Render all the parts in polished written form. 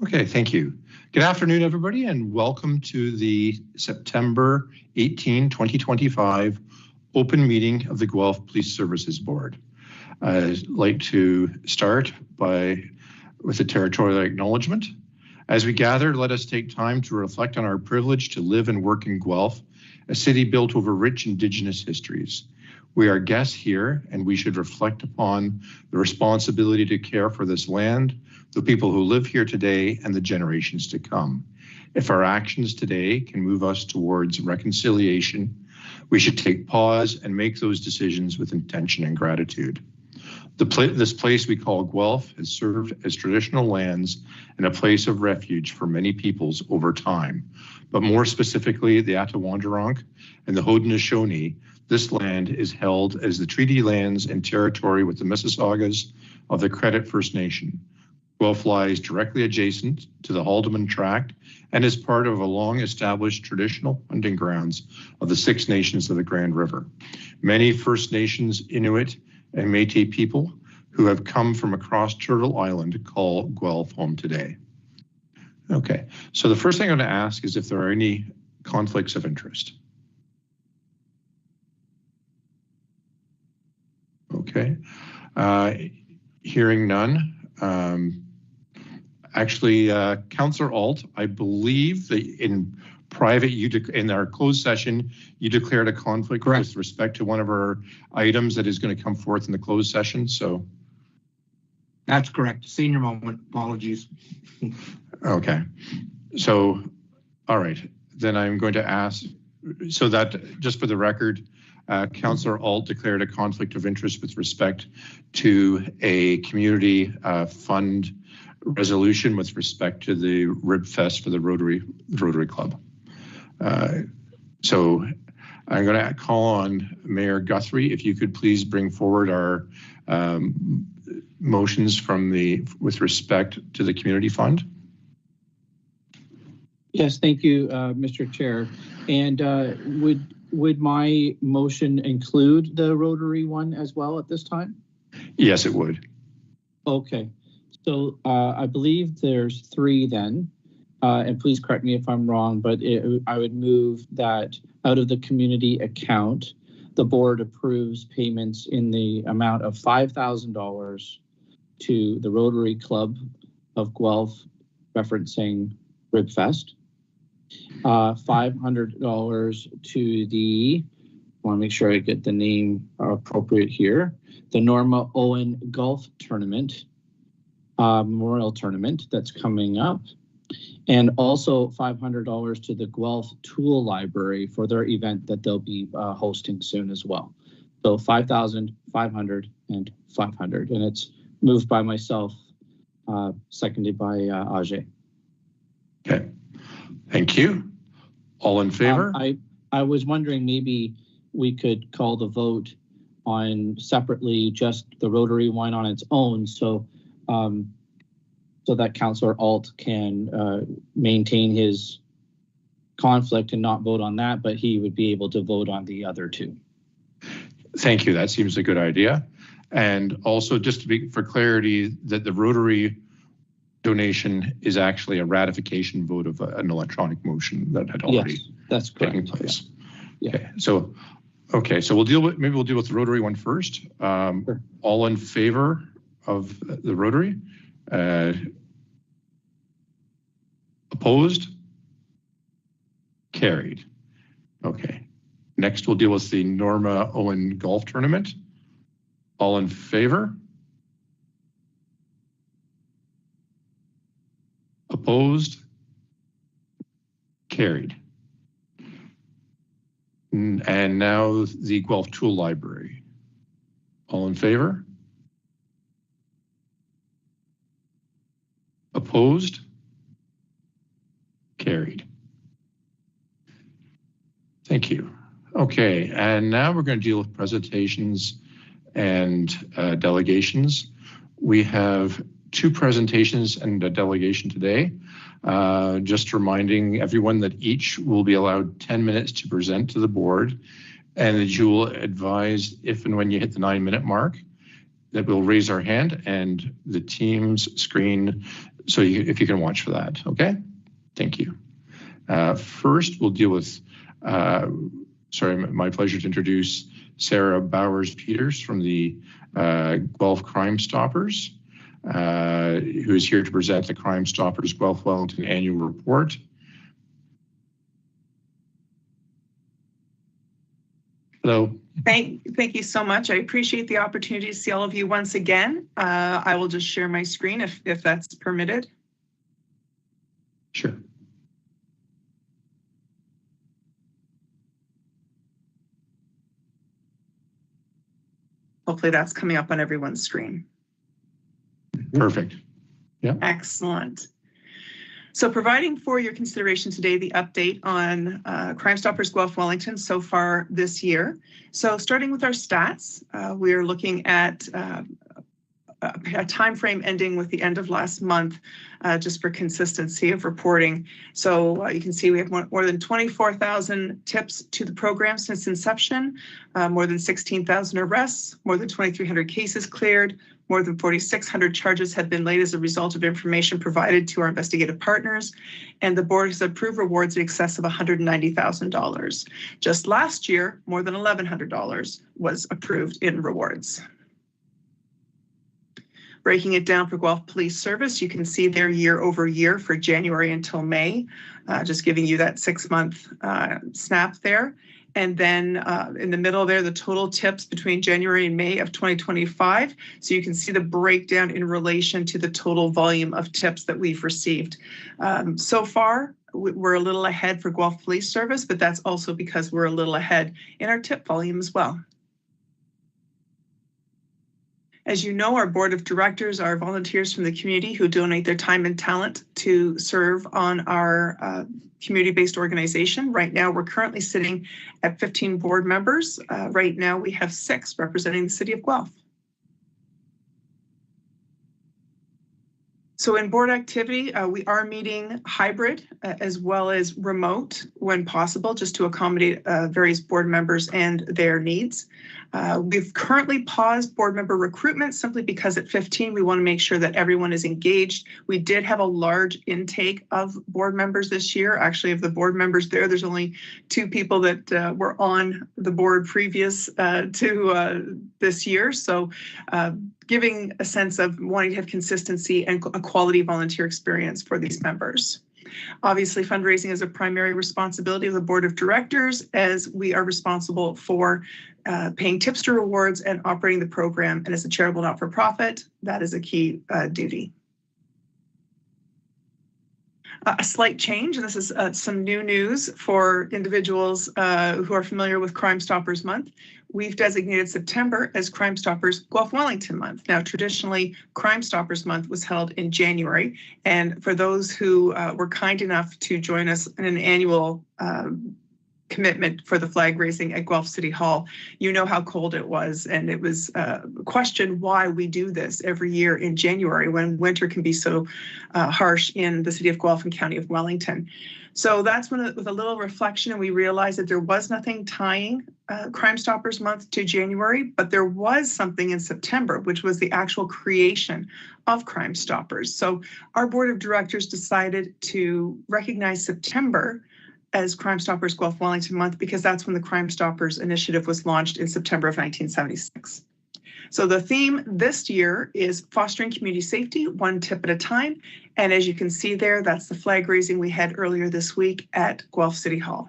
Okay, thank you. Good afternoon, everybody, and welcome to the September 18, 2025 open meeting of the Guelph Police Services Board. I'd like to start with a territorial acknowledgement. As we gather, let us take time to reflect on our privilege to live and work in Guelph, a city built over rich Indigenous histories. We are guests here, and we should reflect upon the responsibility to care for this land, the people who live here today, and the generations to come. If our actions today can move us towards reconciliation, we should take pause and make those decisions with intention and gratitude. This place we call Guelph has served as traditional lands and a place of refuge for many peoples over time. But more specifically, the Attawandaronk and the Haudenosaunee, this land is held as the treaty lands and territory with the Mississaugas of the Credit First Nation. Guelph lies directly adjacent to the Haldimand Tract and is part of a long-established traditional hunting grounds of the Six Nations of the Grand River. Many First Nations, Inuit, and Métis people who have come from across Turtle Island call Guelph home today. Okay, so the first thing I'm going to ask is if there are any conflicts of interest. Okay, hearing none. Actually, Councillor Alt, I believe that in private, in our closed session, you declared a conflict Correct. With respect to one of our items that is going to come forth in the closed session. So that's correct. Senior moment. Apologies. Okay. So, all right. Then I'm going to ask, so that just for the record, Councillor Alt declared a conflict of interest with respect to a community fund resolution with respect to the Rib Fest for the Rotary Club. So I'm going to call on Mayor Guthrie, if you could please bring forward our motions with respect to the community fund. Yes, thank you, Mr. Chair. And would my motion include the Rotary one as well at this time? Yes, it would. Okay, so I believe there's three then. And please correct me if I'm wrong, but I would move that out of the community account, the board approves payments in the amount of $5,000 to the Rotary Club of Guelph, referencing Ribfest, $500 to the, I want to make sure I get the name appropriate here, the Norma Owen Golf Tournament, Memorial Tournament that's coming up. And also $500 to the Guelph Tool Library for their event that they'll be hosting soon as well. So 5,000, 500, and 500. And it's moved by myself, seconded by Ajay. Okay, thank you. All in favor? I was wondering maybe we could call the vote on separately just the Rotary one on its own. So so that Councillor Alt can maintain his conflict and not vote on that, but he would be able to vote on the other two. Thank you. That seems a good idea. And also, just to be for clarity, that the Rotary donation is actually a ratification vote of an electronic motion that had already that's taken place. Yeah. Okay. So we'll deal with the Rotary one first. Sure. All in favor of the Rotary? Opposed? Carried. Okay. Next, we'll deal with the Norma Owen Golf Tournament. All in favor? Opposed? Carried. And now the Guelph Tool Library. All in favor? Opposed? Carried. Thank you. Okay, and now we're going to deal with presentations and delegations. We have two presentations and a delegation today. Just reminding everyone that each will be allowed 10 minutes to present to the board, and that you will advise if and when you hit the 9-minute mark that we'll raise our hand and the Teams screen So if you can watch for that, okay? Thank you. First, we'll deal with, my pleasure to introduce Sarah Bowers-Peters from the Guelph Crime Stoppers, who is here to present the Crime Stoppers Guelph Wellington Annual Report. Hello. Thank you so much. I appreciate the opportunity to see all of you once again. I will just share my screen if that's permitted. Sure. Hopefully that's coming up on everyone's screen. Perfect. Yeah. Excellent. So providing for your consideration today the update on Crime Stoppers Guelph Wellington so far this year. So starting with our stats, we are looking at a time frame ending with the end of last month, just for consistency of reporting. So you can see we have more than 24,000 tips to the program since inception, more than 16,000 arrests, more than 2,300 cases cleared, more than 4,600 charges have been laid as a result of information provided to our investigative partners, and the board has approved rewards in excess of $190,000. Just last year, more than $1,100 was approved in rewards. Breaking it down for Guelph Police Service, you can see their year over year for January until May, just giving you that 6-month snap there. And then in the middle there, the total tips between January and May of 2025. So you can see the breakdown in relation to the total volume of tips that we've received. So far, we're a little ahead for Guelph Police Service, but that's also because we're a little ahead in our tip volume as well. As you know, our board of directors are volunteers from the community who donate their time and talent to serve on our community-based organization. Right now, we're currently sitting at 15 board members. Right now, we have 6 representing the city of Guelph. So in board activity, we are meeting hybrid as well as remote when possible, just to accommodate various board members and their needs. We've currently paused board member recruitment simply because at 15, we want to make sure that everyone is engaged. We did have a large intake of board members this year. Actually, of the board members there's only 2 people that were on the board previous to this year. So giving a sense of wanting to have consistency and a quality volunteer experience for these members. Obviously, fundraising is a primary responsibility of the board of directors, as we are responsible for paying tipster rewards and operating the program. And as a charitable not-for-profit, that is a key duty. A slight change, and this is some new news for individuals who are familiar with Crime Stoppers Month. We've designated September as Crime Stoppers Guelph Wellington Month. Now, traditionally, Crime Stoppers Month was held in January. And for those who were kind enough to join us in an annual commitment for the flag raising at Guelph City Hall, you know how cold it was, and it was questioned why we do this every year in January when winter can be so harsh in the city of Guelph and county of Wellington. So that's when, with a little reflection, and we realized that there was nothing tying Crime Stoppers Month to January, but there was something in September, which was the actual creation of Crime Stoppers. So our board of directors decided to recognize September as Crime Stoppers Guelph Wellington Month because that's when the Crime Stoppers initiative was launched in September of 1976. So the theme this year is fostering community safety, one tip at a time. And as you can see there, that's the flag raising we had earlier this week at Guelph City Hall.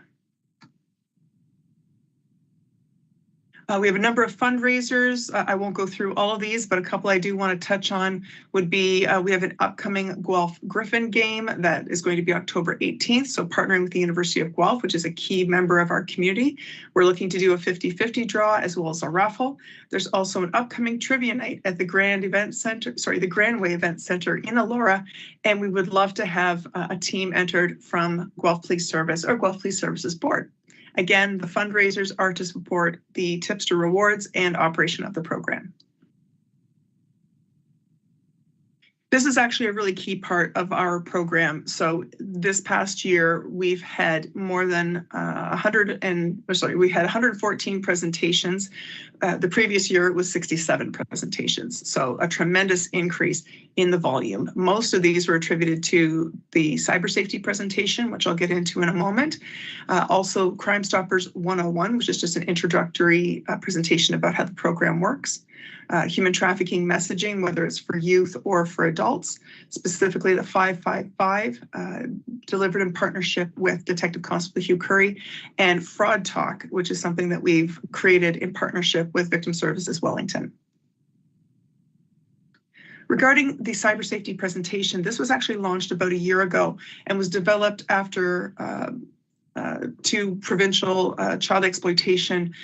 We have a number of fundraisers. I won't go through all of these, but a couple I do want to touch on would be we have an upcoming Guelph Griffin game that is going to be October 18th. So partnering with the University of Guelph, which is a key member of our community. We're looking to do a 50-50 draw as well as a raffle. There's also an upcoming trivia night at the Grandway Event Center in Elora. And we would love to have a team entered from Guelph Police Service or Guelph Police Services Board. Again, the fundraisers are to support the tipster rewards and operation of the program. This is actually a really key part of our program. So this past year, we've had more than 114 presentations. The previous year it was 67 presentations. So a tremendous increase in the volume. Most of these were attributed to the cyber safety presentation, which I'll get into in a moment. Also Crime Stoppers 101, which is just an introductory presentation about how the program works. Human trafficking messaging, whether it's for youth or for adults, specifically the 555, delivered in partnership with Detective Constable Hugh Curry, and Fraud Talk, which is something that we've created in partnership with Victim Services Wellington. Regarding the cyber safety presentation, this was actually launched about a year ago and was developed after two provincial child exploitation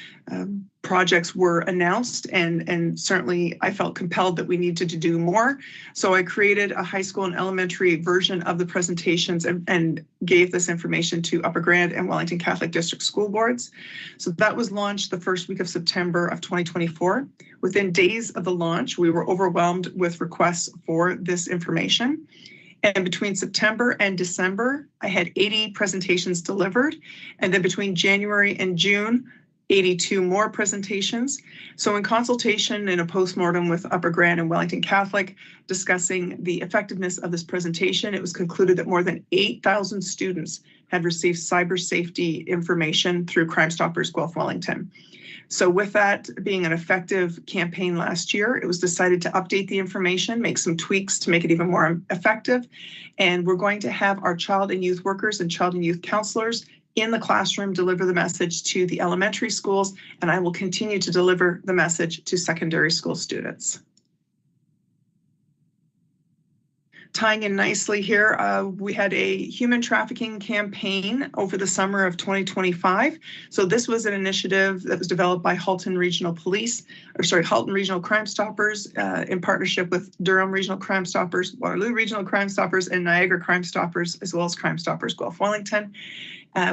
projects were announced, and certainly I felt compelled that we needed to do more. So I created a high school and elementary version of the presentations and gave this information to Upper Grand and Wellington Catholic District School Boards. So that was launched the first week of September of 2024. Within days of the launch, we were overwhelmed with requests for this information. And between September and December, I had 80 presentations delivered. And then between January and June, 82 more presentations. So in consultation and a postmortem with Upper Grand and Wellington Catholic discussing the effectiveness of this presentation, it was concluded that more than 8,000 students had received cyber safety information through Crime Stoppers Guelph Wellington. So with that being an effective campaign last year, it was decided to update the information, make some tweaks to make it even more effective. And we're going to have our child and youth workers and child and youth counselors in the classroom deliver the message to the elementary schools, and I will continue to deliver the message to secondary school students. Tying in nicely here, we had a human trafficking campaign over the summer of 2025. So this was an initiative that was developed by Halton Regional Crime Stoppers in partnership with Durham Regional Crime Stoppers, Waterloo Regional Crime Stoppers, and Niagara Crime Stoppers, as well as Crime Stoppers Guelph Wellington.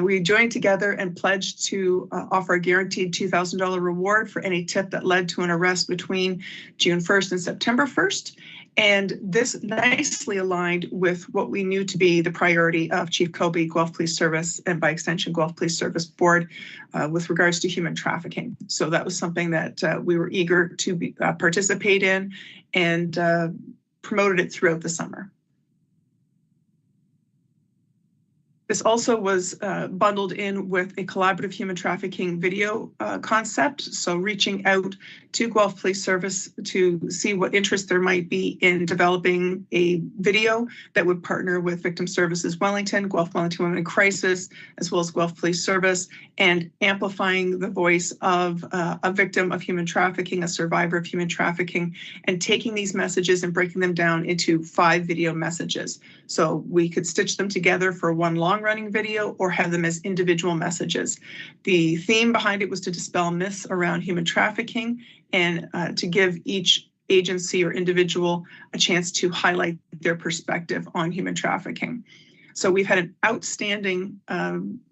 We joined together and pledged to offer a guaranteed $2,000 reward for any tip that led to an arrest between June 1st and September 1st. And this nicely aligned with what we knew to be the priority of Chief Kobe, Guelph Police Service, and by extension, Guelph Police Service Board with regards to human trafficking. So that was something that we were eager to participate in and promoted it throughout the summer. This also was bundled in with a collaborative human trafficking video concept. So reaching out to Guelph Police Service to see what interest there might be in developing a video that would partner with Victim Services Wellington, Guelph Wellington Women in Crisis, as well as Guelph Police Service, and amplifying the voice of a victim of human trafficking, a survivor of human trafficking, and taking these messages and breaking them down into 5 video messages. So we could stitch them together for one long-running video or have them as individual messages. The theme behind it was to dispel myths around human trafficking and to give each agency or individual a chance to highlight their perspective on human trafficking. So we've had an outstanding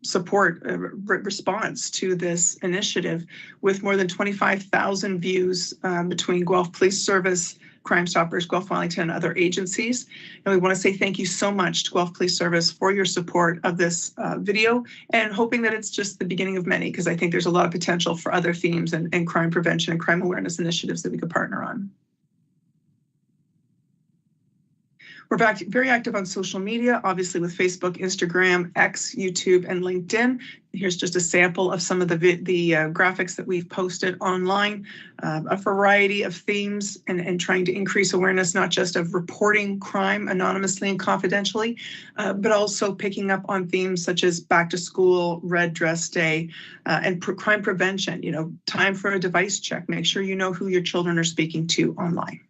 support response to this initiative with more than 25,000 views between Guelph Police Service, Crime Stoppers, Guelph Wellington, and other agencies. And we want to say thank you so much to Guelph Police Service for your support of this video, and hoping that it's just the beginning of many, because I think there's a lot of potential for other themes and crime prevention and crime awareness initiatives that we could partner on. We're very active on social media, obviously with Facebook, Instagram, X, YouTube, and LinkedIn. Here's just a sample of some of the graphics that we've posted online, a variety of themes and trying to increase awareness, not just of reporting crime anonymously and confidentially, but also picking up on themes such as back to school, Red Dress Day, and crime prevention. You know, time for a device check. Make sure you know who your children are speaking to online.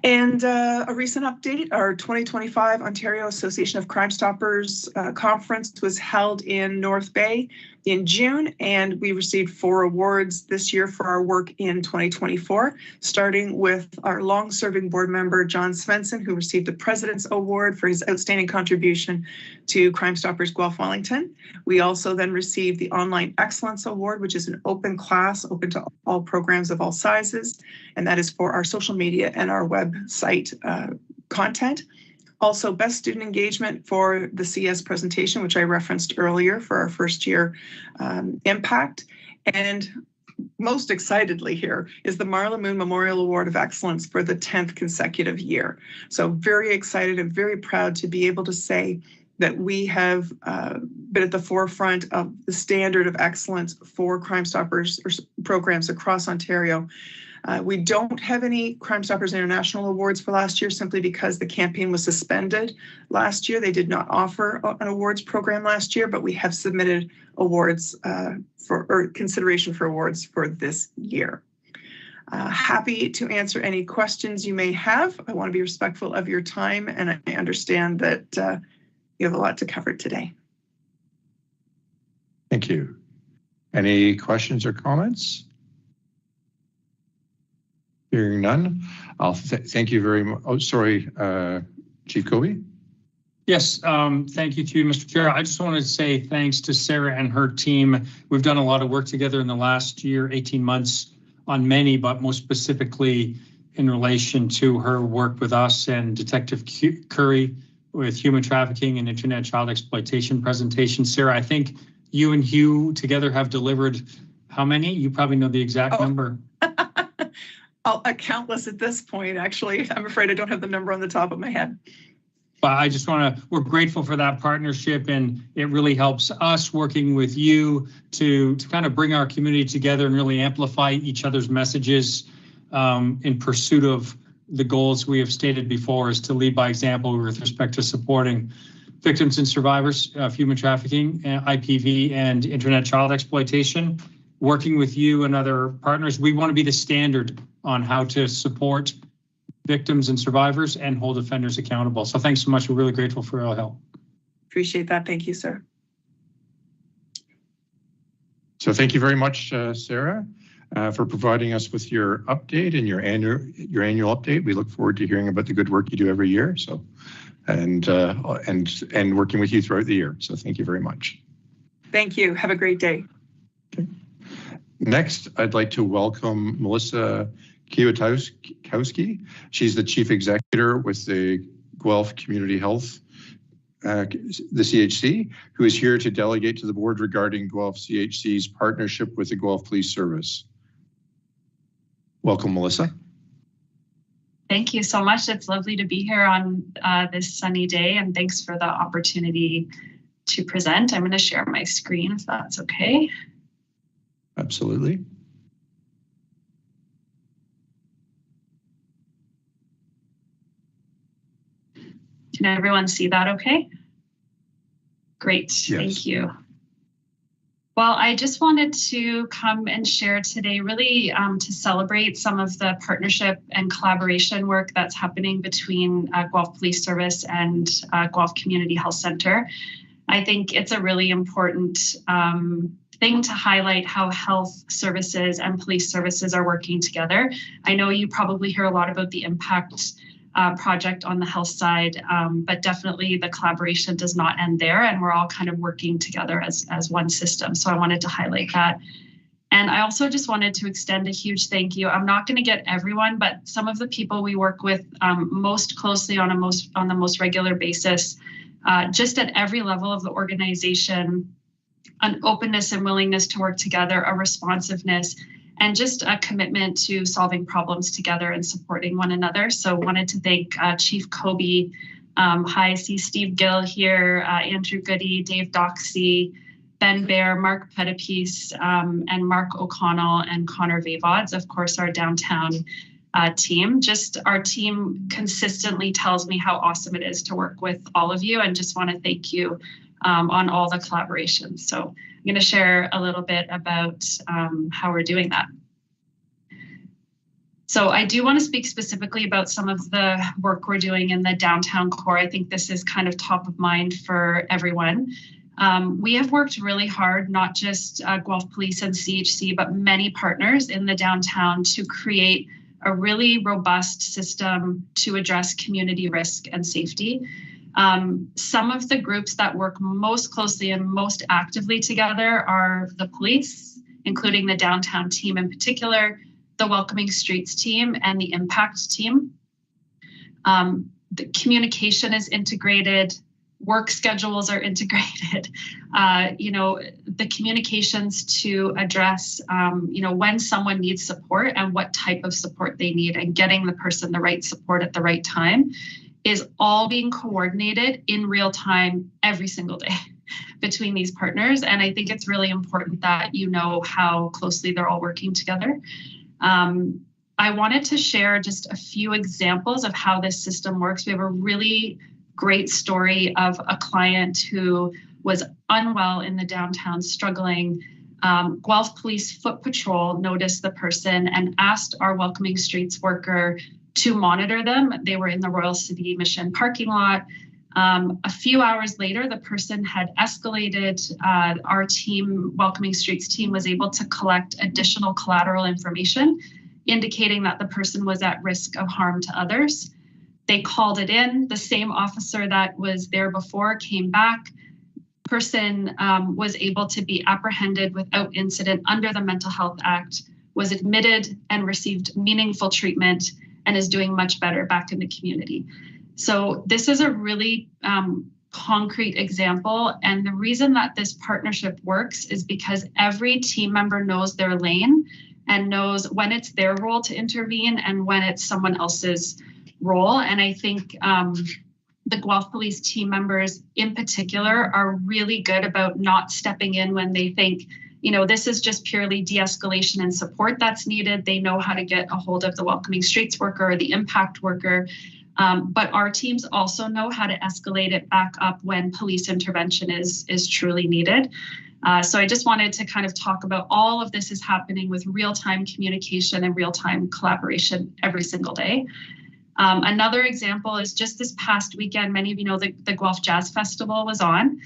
And a recent update, our 2025 Ontario Association of Crime Stoppers conference was held in North Bay. in June, and we received 4 awards this year for our work in 2024, starting with our long-serving board member, John Svensson, who received the President's Award for his outstanding contribution to Crime Stoppers Guelph Wellington. We also then received the Online Excellence Award, which is an open class, open to all programs of all sizes, and that is for our social media and our website content. Also, Best Student Engagement for the CS presentation, which I referenced earlier for our first year impact. And most excitedly here is the Marla Moon Memorial Award of Excellence for the 10th consecutive year. So very excited and very proud to be able to say that we have been at the forefront of the standard of excellence for Crime Stoppers programs across Ontario. We don't have any Crime Stoppers International Awards for last year simply because the campaign was suspended last year. They did not offer an awards program last year, but we have submitted awards or consideration for awards for this year. Happy to answer any questions you may have. I want to be respectful of your time, and I understand that you have a lot to cover today. Thank you. Any questions or comments? Hearing none, I'll thank you very much. Oh, sorry, Chief Kobe. Yes, thank you to you, Mr. Chair. I just wanted to say thanks to Sarah and her team. We've done a lot of work together in the last year, 18 months on many, but most specifically in relation to her work with us and Detective Curry with human trafficking and internet child exploitation presentation. Sarah, I think you and Hugh together have delivered how many? You probably know the exact number. Countless at this point, actually. I'm afraid I don't have the number on the top of my head. But I just we're grateful for that partnership, and it really helps us working with you to kind of bring our community together and really amplify each other's messages in pursuit of the goals we have stated before, is to lead by example with respect to supporting victims and survivors of human trafficking, IPV, and internet child exploitation. Working with you and other partners, we want to be the standard on how to support victims and survivors and hold offenders accountable. So thanks so much. We're really grateful for your help. Appreciate that. Thank you, sir. So thank you very much, Sarah, for providing us with your update and your annual update. We look forward to hearing about the good work you do every year. So, and working with you throughout the year. So thank you very much. Thank you. Have a great day. Okay. Next, I'd like to welcome Melissa Kwiatkowski. She's the Chief Executive with the Guelph Community Health, the CHC, who is here to delegate to the board regarding Guelph CHC's partnership with the Guelph Police Service. Welcome, Melissa. Thank you so much. It's lovely to be here on this sunny day, and thanks for the opportunity to present. I'm going to share my screen if that's okay. Absolutely. Can everyone see that okay? Great, yes. Thank you. Well, I just wanted to come and share today really to celebrate some of the partnership and collaboration work that's happening between Guelph Police Service and Guelph Community Health Center. I think it's a really important thing to highlight how health services and police services are working together. I know you probably hear a lot about the impact project on the health side, but definitely the collaboration does not end there, and we're all kind of working together as one system. So I wanted to highlight that. And I also just wanted to extend a huge thank you. I'm not going to get everyone, but some of the people we work with most closely on the most regular basis, just at every level of the organization, an openness and willingness to work together, a responsiveness, and just a commitment to solving problems together and supporting one another. So wanted to thank Chief Kobe. Hi, I see Steve Gill here, Andrew Goody, Dave Doxey, Ben Bear, Mark Pettipiece, and Mark O'Connell and Connor Vavods, of course, our downtown team. Just our team consistently tells me how awesome it is to work with all of you, and just want to thank you on all the collaborations. So I'm going to share a little bit about how we're doing that. So I do want to speak specifically about some of the work we're doing in the downtown core. I think this is kind of top of mind for everyone. We have worked really hard, not just Guelph Police and CHC, but many partners in the downtown to create a really robust system to address community risk and safety. Some of the groups that work most closely and most actively together are the police, including the downtown team in particular, the Welcoming Streets team, and the Impact team. The communication is integrated, work schedules are integrated. The communications to address, when someone needs support and what type of support they need, and getting the person the right support at the right time is all being coordinated in real time every single day between these partners. And I think it's really important that you know how closely they're all working together. I wanted to share just a few examples of how this system works. We have a really great story of a client who was unwell in the downtown, struggling. Guelph Police Foot Patrol noticed the person and asked our Welcoming Streets worker to monitor them. They were in the Royal City Mission parking lot. A few hours later, the person had escalated. Our team, Welcoming Streets team, was able to collect additional collateral information, indicating that the person was at risk of harm to others. They called it in. The same officer that was there before came back. Person was able to be apprehended without incident under the Mental Health Act, was admitted and received meaningful treatment, and is doing much better back in the community. So this is a really concrete example. And the reason that this partnership works is because every team member knows their lane and knows when it's their role to intervene and when it's someone else's role. And I think the Guelph Police team members in particular are really good about not stepping in when they think, this is just purely de-escalation and support that's needed. They know how to get a hold of the Welcoming Streets worker or the Impact worker. But our teams also know how to escalate it back up when police intervention is truly needed. So I just wanted to kind of talk about all of this is happening with real-time communication and real-time collaboration every single day. Another example is just this past weekend, many of you know the Guelph Jazz Festival was on.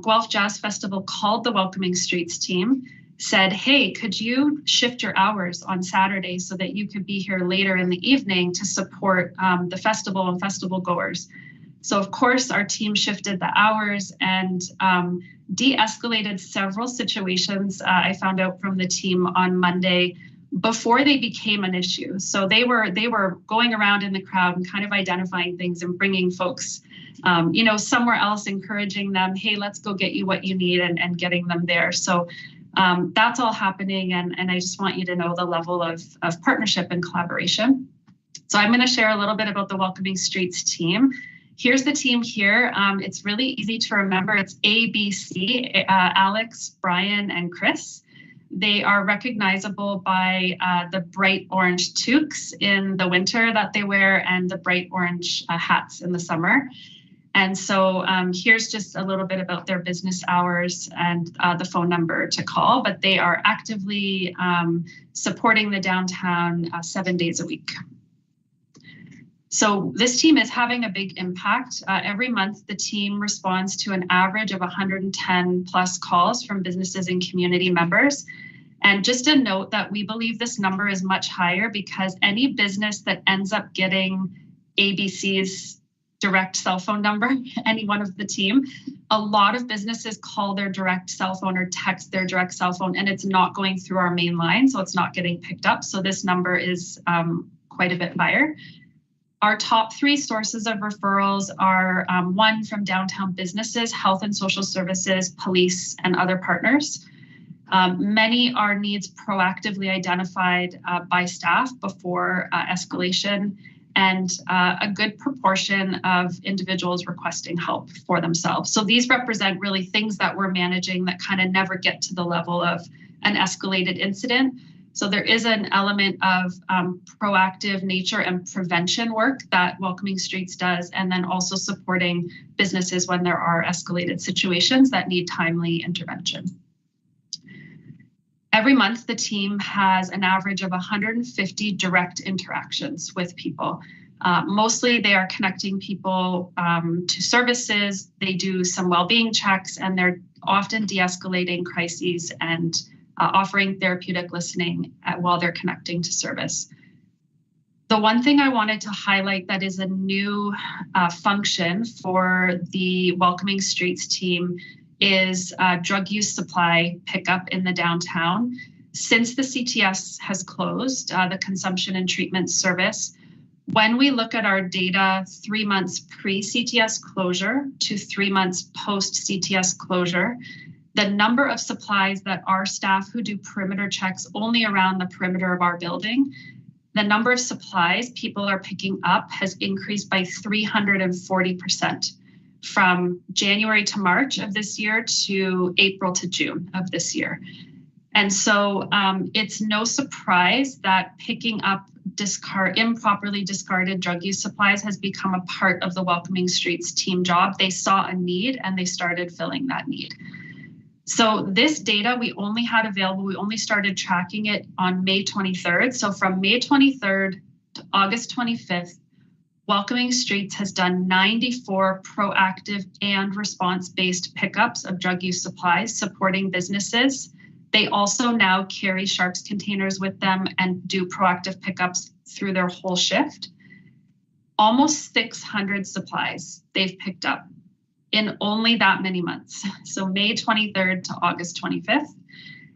Guelph Jazz Festival called the Welcoming Streets team, said, hey, could you shift your hours on Saturday so that you could be here later in the evening to support the festival and festival goers? So of course, our team shifted the hours and de-escalated several situations. I found out from the team on Monday before they became an issue. So they were going around in the crowd and kind of identifying things and bringing folks, somewhere else, encouraging them, hey, let's go get you what you need, and getting them there. So that's all happening. And I just want you to know the level of partnership and collaboration. So I'm going to share a little bit about the Welcoming Streets team. Here's the team here. It's really easy to remember. It's ABC, Alex, Brian, and Chris. They are recognizable by the bright orange toques in the winter that they wear and the bright orange hats in the summer. And so here's just a little bit about their business hours and the phone number to call, but they are actively supporting the downtown 7 days a week. So this team is having a big impact. Every month, the team responds to an average of 110 plus calls from businesses and community members. And just a note that we believe this number is much higher because any business that ends up getting ABC's direct cell phone number, any one of the team, a lot of businesses call their direct cell phone or text their direct cell phone, and it's not going through our main line, so it's not getting picked up. So this number is quite a bit higher. Our top 3 sources of referrals are one from downtown businesses, health and social services, police, and other partners. Many are needs proactively identified by staff before escalation, and a good proportion of individuals requesting help for themselves. So these represent really things that we're managing that kind of never get to the level of an escalated incident. So there is an element of proactive nature and prevention work that Welcoming Streets does, and then also supporting businesses when there are escalated situations that need timely intervention. Every month, the team has an average of 150 direct interactions with people. Mostly they are connecting people to services. They do some well-being checks, and they're often de-escalating crises and offering therapeutic listening while they're connecting to service. The one thing I wanted to highlight that is a new function for the Welcoming Streets team is drug use supply pickup in the downtown. Since the CTS has closed, the Consumption and Treatment Service, when we look at our data 3 months pre-CTS closure to 3 months post-CTS closure, the number of supplies that our staff who do perimeter checks only around the perimeter of our building, the number of supplies people are picking up has increased by 340% from January to March of this year to April to June of this year. And so it's no surprise that picking up improperly discarded drug use supplies has become a part of the Welcoming Streets team job. They saw a need and they started filling that need. So this data we only had available, we only started tracking it on May 23rd. So from May 23rd to August 25th, Welcoming Streets has done 94 proactive and response-based pickups of drug use supplies supporting businesses. They also now carry Sharps containers with them and do proactive pickups through their whole shift. Almost 600 supplies they've picked up in only that many months. So May 23rd to August 25th.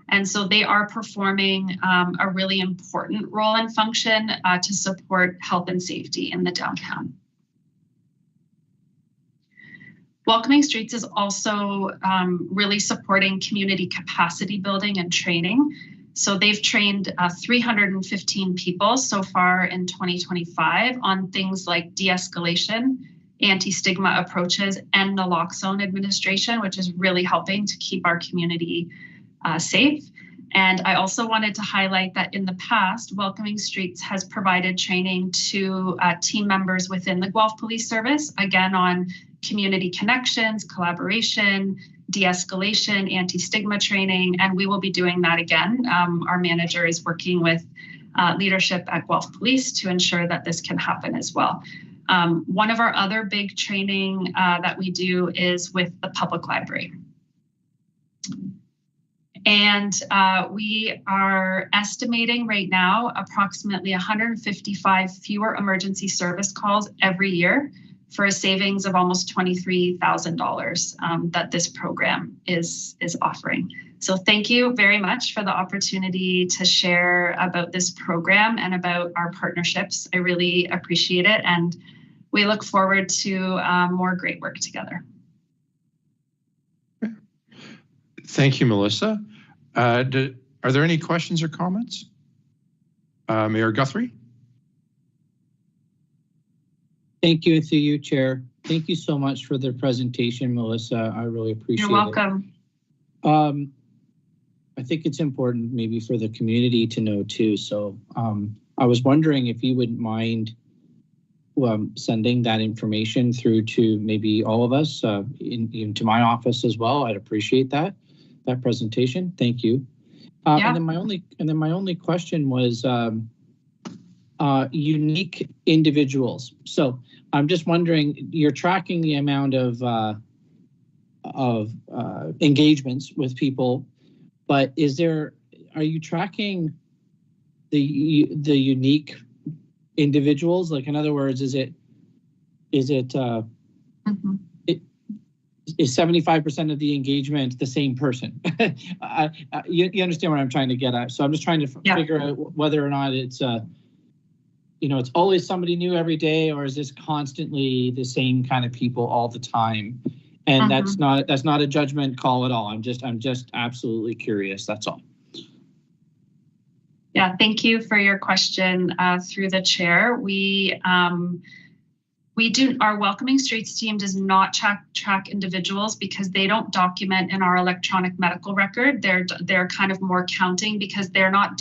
And so they are performing a really important role and function to support health and safety in the downtown. Welcoming Streets is also really supporting community capacity building and training. So they've trained 315 people so far in 2025 on things like de-escalation, anti-stigma approaches, and naloxone administration, which is really helping to keep our community safe. And I also wanted to highlight that in the past, Welcoming Streets has provided training to team members within the Guelph Police Service, again on community connections, collaboration, de-escalation, anti-stigma training, and we will be doing that again. Our manager is working with leadership at Guelph Police to ensure that this can happen as well. One of our other big training that we do is with the public library. And we are estimating right now approximately 155 fewer emergency service calls every year for a savings of almost $23,000 that this program is offering. So thank you very much for the opportunity to share about this program and about our partnerships. I really appreciate it, and we look forward to more great work together. Thank you, Melissa. Are there any questions or comments? Mayor Guthrie? Thank you, through you, Chair. Thank you so much for the presentation, Melissa. I really appreciate it. You're welcome. I think it's important maybe for the community to know too. So I was wondering if you wouldn't mind sending that information through to maybe all of us, into my office as well. I'd appreciate that presentation. Thank you. Yeah. And then my only question was unique individuals. So I'm just wondering, you're tracking the amount of engagements with people, but are you tracking the unique individuals? Like, in other words, is 75% of the engagement the same person? You understand what I'm trying to get at. So I'm just trying to figure out whether or not it's it's always somebody new every day, or is this constantly the same kind of people all the time? And that's not a judgment call at all. I'm just absolutely curious. That's all. Yeah, thank you for your question through the chair. Our Welcoming Streets team does not track individuals because they don't document in our electronic medical record. They're kind of more counting because they're not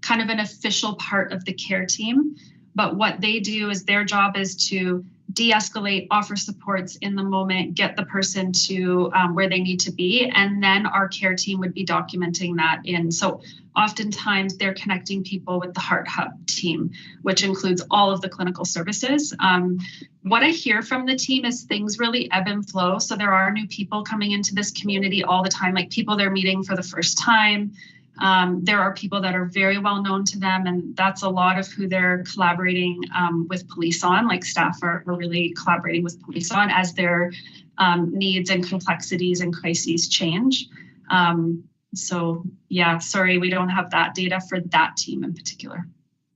kind of an official part of the care team. But what they do is their job is to de-escalate, offer supports in the moment, get the person to where they need to be, and then our care team would be documenting that in. So oftentimes they're connecting people with the Heart Hub team, which includes all of the clinical services. What I hear from the team is things really ebb and flow. So there are new people coming into this community all the time, like people they're meeting for the first time. There are people that are very well known to them, and that's a lot of who they're collaborating with police on, like staff are really collaborating with police on as their needs and complexities and crises change. So yeah, sorry, we don't have that data for that team in particular.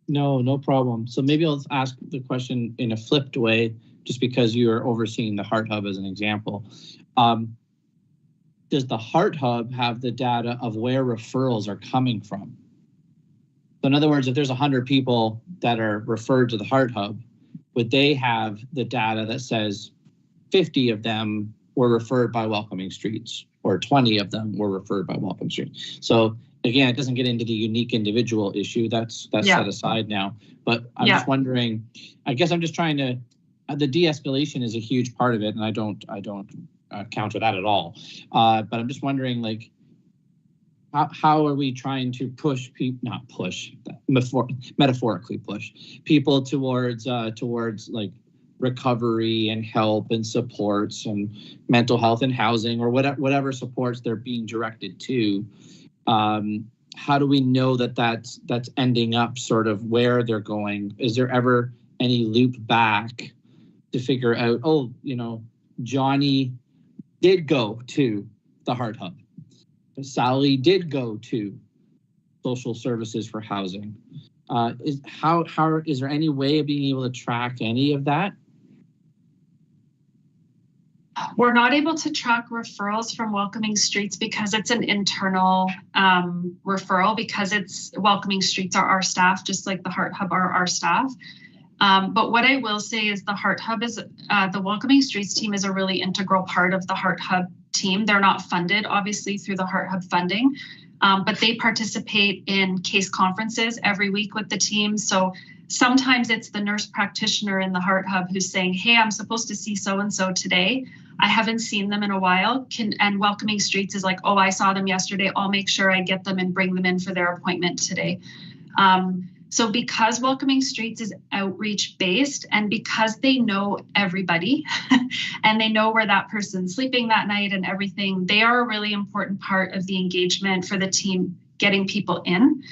No problem. So maybe I'll ask the question in a flipped way, just because you're overseeing the Heart Hub as an example. Does the Heart Hub have the data of where referrals are coming from? So in other words, if there's 100 people that are referred to the Heart Hub, would they have the data that says 50 of them were referred by Welcoming Streets, or 20 of them were referred by Welcoming Streets? So again, it doesn't get into the unique individual issue. That's set aside now. But I'm just wondering, I guess I'm just trying to, the de-escalation is a huge part of it, and I don't counter that at all. But I'm just wondering, like, how are we trying to push people, not push, metaphorically push people towards like recovery and help and supports and mental health and housing, or whatever supports they're being directed to? How do we know that that's ending up sort of where they're going? Is there ever any loop back to figure out, oh, you know, Johnny did go to the Heart Hub, Sally did go to social services for housing? Is there any way of being able to track any of that? We're not able to track referrals from Welcoming Streets because it's an internal referral, because it's Welcoming Streets are our staff, just like the Heart Hub are our staff. But what I will say is the Heart Hub is, the Welcoming Streets team is a really integral part of the Heart Hub team. They're not funded, obviously, through the Heart Hub funding, but they participate in case conferences every week with the team. So sometimes it's the nurse practitioner in the Heart Hub who's saying, hey, I'm supposed to see so-and-so today. I haven't seen them in a while. And Welcoming Streets is like, oh, I saw them yesterday. I'll make sure I get them and bring them in for their appointment today. So because Welcoming Streets is outreach based, and because they know everybody and they know where that person's sleeping that night and everything, they are a really important part of the engagement for the team getting people in.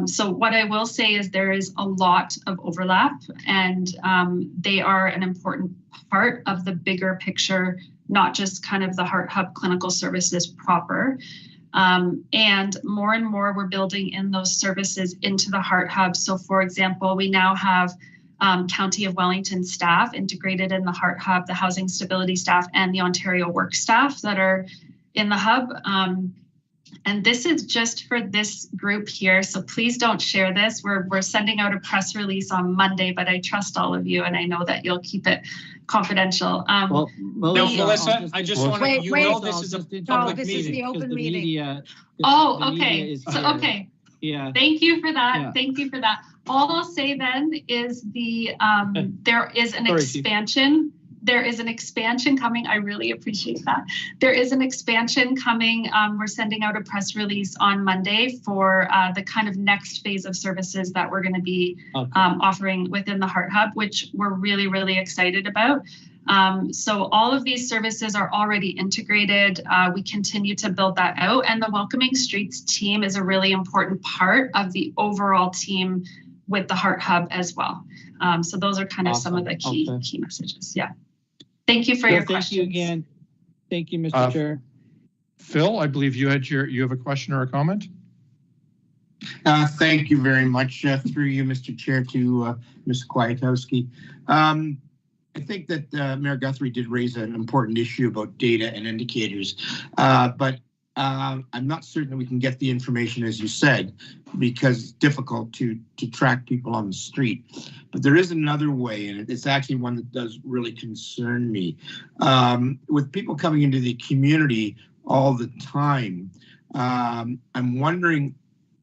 So what I will say is there is a lot of overlap, and they are an important part of the bigger picture, not just kind of the Heart Hub clinical services proper. And more we're building in those services into the Heart Hub. So for example, we now have County of Wellington staff integrated in the Heart Hub, the housing stability staff and the Ontario work staff that are in the hub. And this is just for this group here. So please don't share this. We're sending out a press release on Monday, but I trust all of you and I know that you'll keep it confidential. No, Melissa, I just want to, you know, this is a public this meeting. is the open meeting. Okay. So, okay. Yeah. Thank you for that. Yeah. Thank you for that. All I'll say then is there is an expansion. There is an expansion coming. I really appreciate that. There is an expansion coming. We're sending out a press release on Monday for the kind of next phase of services that we're going to be offering within the Heart Hub, which we're really, really excited about. So all of these services are already integrated. We continue to build that out. And the Welcoming Streets team is a really important part of the overall team with the Heart Hub as well. So those are kind of some of the key messages. Yeah. Thank you for your questions. Thank you again. Thank you, Mr. Chair. Phil, I believe you have a question or a comment? Thank you very much, through you, Mr. Chair, to Ms. Kwiatkowski. I think that Mayor Guthrie did raise an important issue about data and indicators, but I'm not certain that we can get the information, as you said, because it's difficult to track people on the street. But there is another way, and it's actually one that does really concern me. With people coming into the community all the time, I'm wondering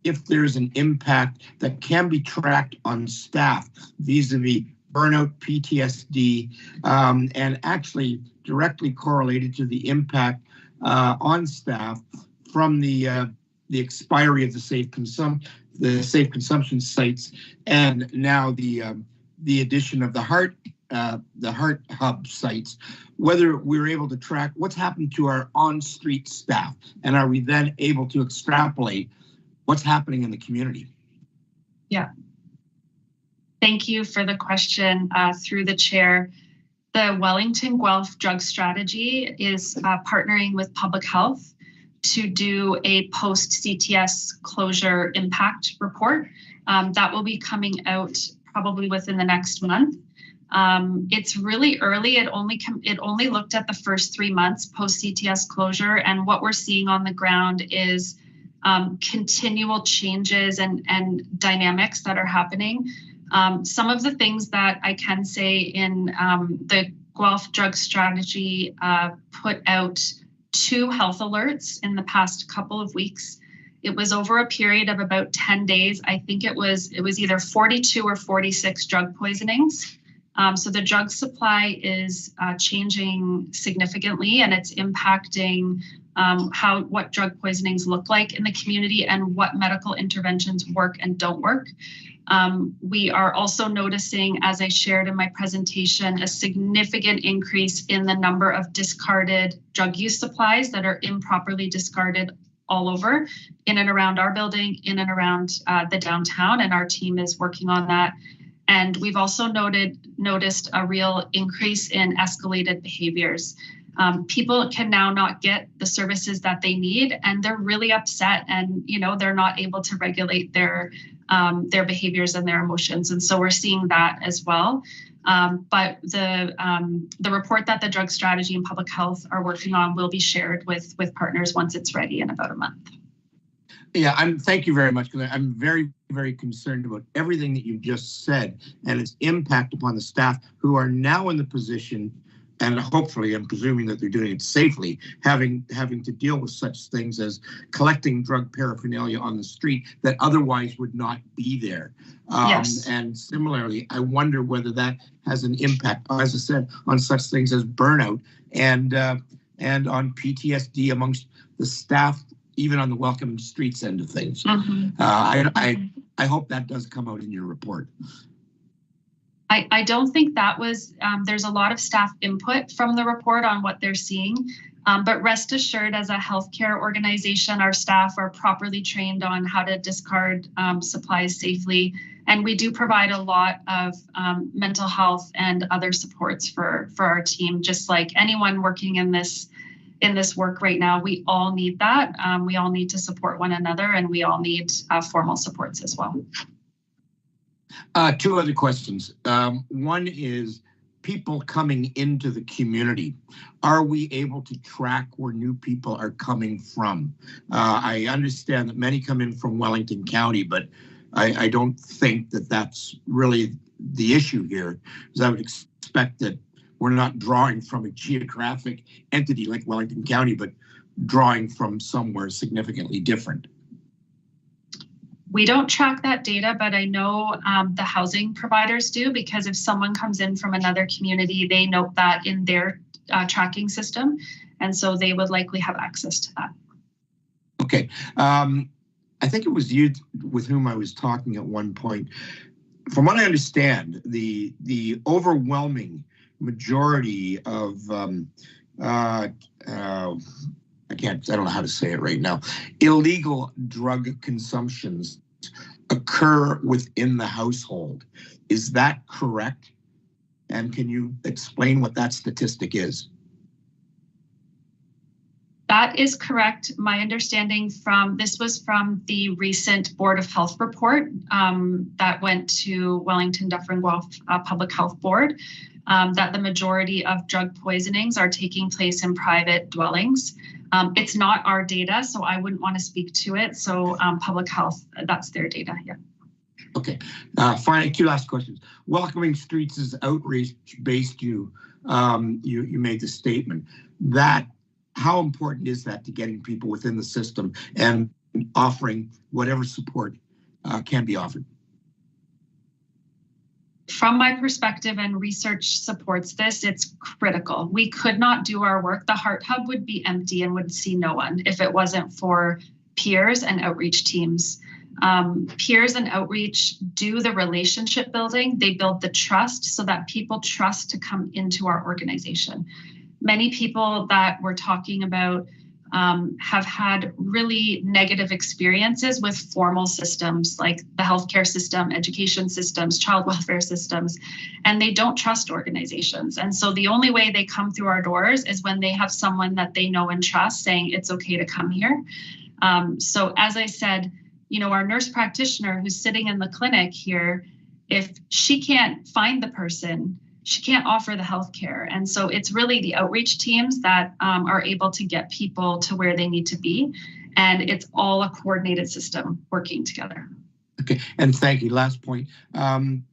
if there's an impact that can be tracked on staff vis-a-vis burnout, PTSD, and actually directly correlated to the impact on staff from the expiry of the safe consumption sites, and now the addition of the heart hub sites. Whether we're able to track what's happened to our on-street staff, and are we then able to extrapolate what's happening in the community? Yeah. Thank you for the question through the chair. The Wellington Guelph Drug Strategy is partnering with public health to do a post-CTS closure impact report. That will be coming out probably within the next month. It's really early. It only looked at the first 3 months post-CTS closure, and what we're seeing on the ground is continual changes and dynamics that are happening. Some of the things that I can say in the Guelph Drug Strategy put out 2 health alerts in the past couple of weeks. It was over a period of about 10 days. I think it was either 42 or 46 drug poisonings. So the drug supply is changing significantly, and it's impacting what drug poisonings look like in the community and what medical interventions work and don't work. We are also noticing, as I shared in my presentation, a significant increase in the number of discarded drug use supplies that are improperly discarded all over, in and around our building, in and around the downtown, and our team is working on that. And we've also noticed a real increase in escalated behaviors. People can now not get the services that they need, and they're really upset, and they're not able to regulate their behaviors and their emotions. And so we're seeing that as well. But the report that the Drug Strategy and Public Health are working on will be shared with partners once it's ready in about a month. Yeah, thank you very much. I'm very, very concerned about everything that you just said and its impact upon the staff who are now in the position, and hopefully, I'm presuming that they're doing it safely, having to deal with such things as collecting drug paraphernalia on the street that otherwise would not be there. Yes. And similarly, I wonder whether that has an impact, as I said, on such things as burnout and on PTSD amongst the staff, even on the Welcome Streets end of things. Mm-hmm. I hope that does come out in your report. I don't think that was, there's a lot of staff input from the report on what they're seeing, but rest assured, as a healthcare organization, our staff are properly trained on how to discard supplies safely. And we do provide a lot of mental health and other supports for our team, just like anyone working in this work right now. We all need that. We all need to support one another, and we all need formal supports as well. 2 other questions. One is people coming into the community. Are we able to track where new people are coming from? I understand that many come in from Wellington County, but I don't think that that's really the issue here, because I would expect that we're not drawing from a geographic entity like Wellington County, but drawing from somewhere significantly different. We don't track that data, but I know the housing providers do, because if someone comes in from another community, they note that in their tracking system. And so they would likely have access to that. Okay. I think it was you with whom I was talking at one point. From what I understand, the overwhelming majority of I don't know how to say it right now, illegal drug consumptions occur within the household. Is that correct? And can you explain what that statistic is? That is correct. My understanding this was from the recent Board of Health report that went to Wellington Dufferin Guelph Public Health Board, that the majority of drug poisonings are taking place in private dwellings. It's not our data, so I wouldn't want to speak to it. So public health, that's their data, yeah. Okay, finally, 2 last questions. Welcoming Streets is outreach-based. You made the statement. How important is that to getting people within the system and offering whatever support can be offered? From my perspective, and research supports this, it's critical. We could not do our work. The Heart Hub would be empty and would see no one if it wasn't for peers and outreach teams. Peers and outreach do the relationship building. They build the trust so that people trust to come into our organization. Many people that we're talking about have had really negative experiences with formal systems like the healthcare system, education systems, child welfare systems, and they don't trust organizations. And so the only way they come through our doors is when they have someone that they know and trust saying it's okay to come here. So as I said, you know, our nurse practitioner who's sitting in the clinic here, if she can't find the person, she can't offer the healthcare. And so it's really the outreach teams that are able to get people to where they need to be. And it's all a coordinated system working together. Okay, and thank you. Last point. From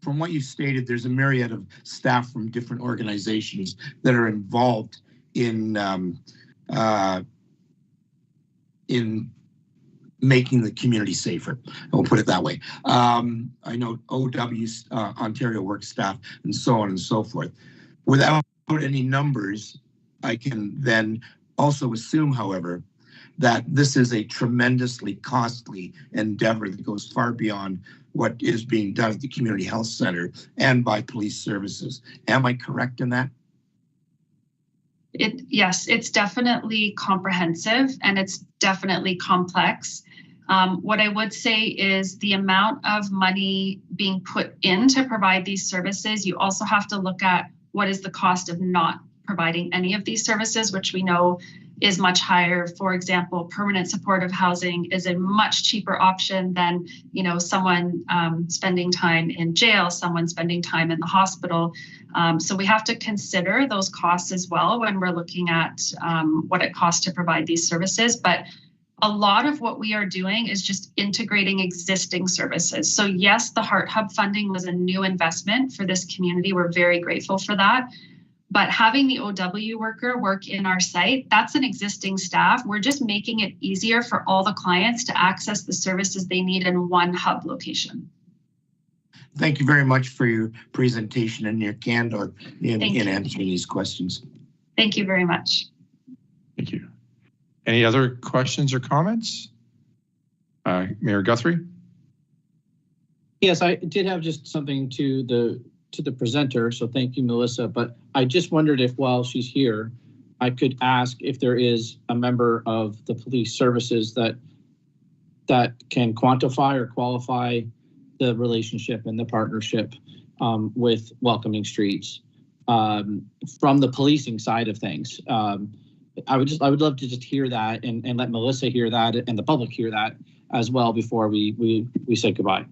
what you stated, there's a myriad of staff from different organizations that are involved in making the community safer. I'll put it that way. I know OW's Ontario Work staff and so on and so forth. Without any numbers, I can then also assume, however, that this is a tremendously costly endeavor that goes far beyond what is being done at the Community Health Center and by police services. Am I correct in that? Yes, it's definitely comprehensive and it's definitely complex. What I would say is the amount of money being put in to provide these services, you also have to look at what is the cost of not providing any of these services, which we know is much higher. For example, permanent supportive housing is a much cheaper option than, you know, someone spending time in jail, someone spending time in the hospital. So we have to consider those costs as well when we're looking at what it costs to provide these services. But a lot of what we are doing is just integrating existing services. So yes, the Heart Hub funding was a new investment for this community. We're very grateful for that. But having the OW worker work in our site, that's an existing staff. We're just making it easier for all the clients to access the services they need in one hub location. Thank you very much for your presentation and your candor in answering these questions. Thank you very much. Thank you. Any other questions or comments? Mayor Guthrie? Yes, I did have just something to the presenter, so thank you, Melissa. But I just wondered if while she's here, I could ask if there is a member of the police services that can quantify or qualify the relationship and the partnership with Welcoming Streets from the policing side of things. I would love to just hear that and let Melissa hear that and the public hear that as well before we say goodbye.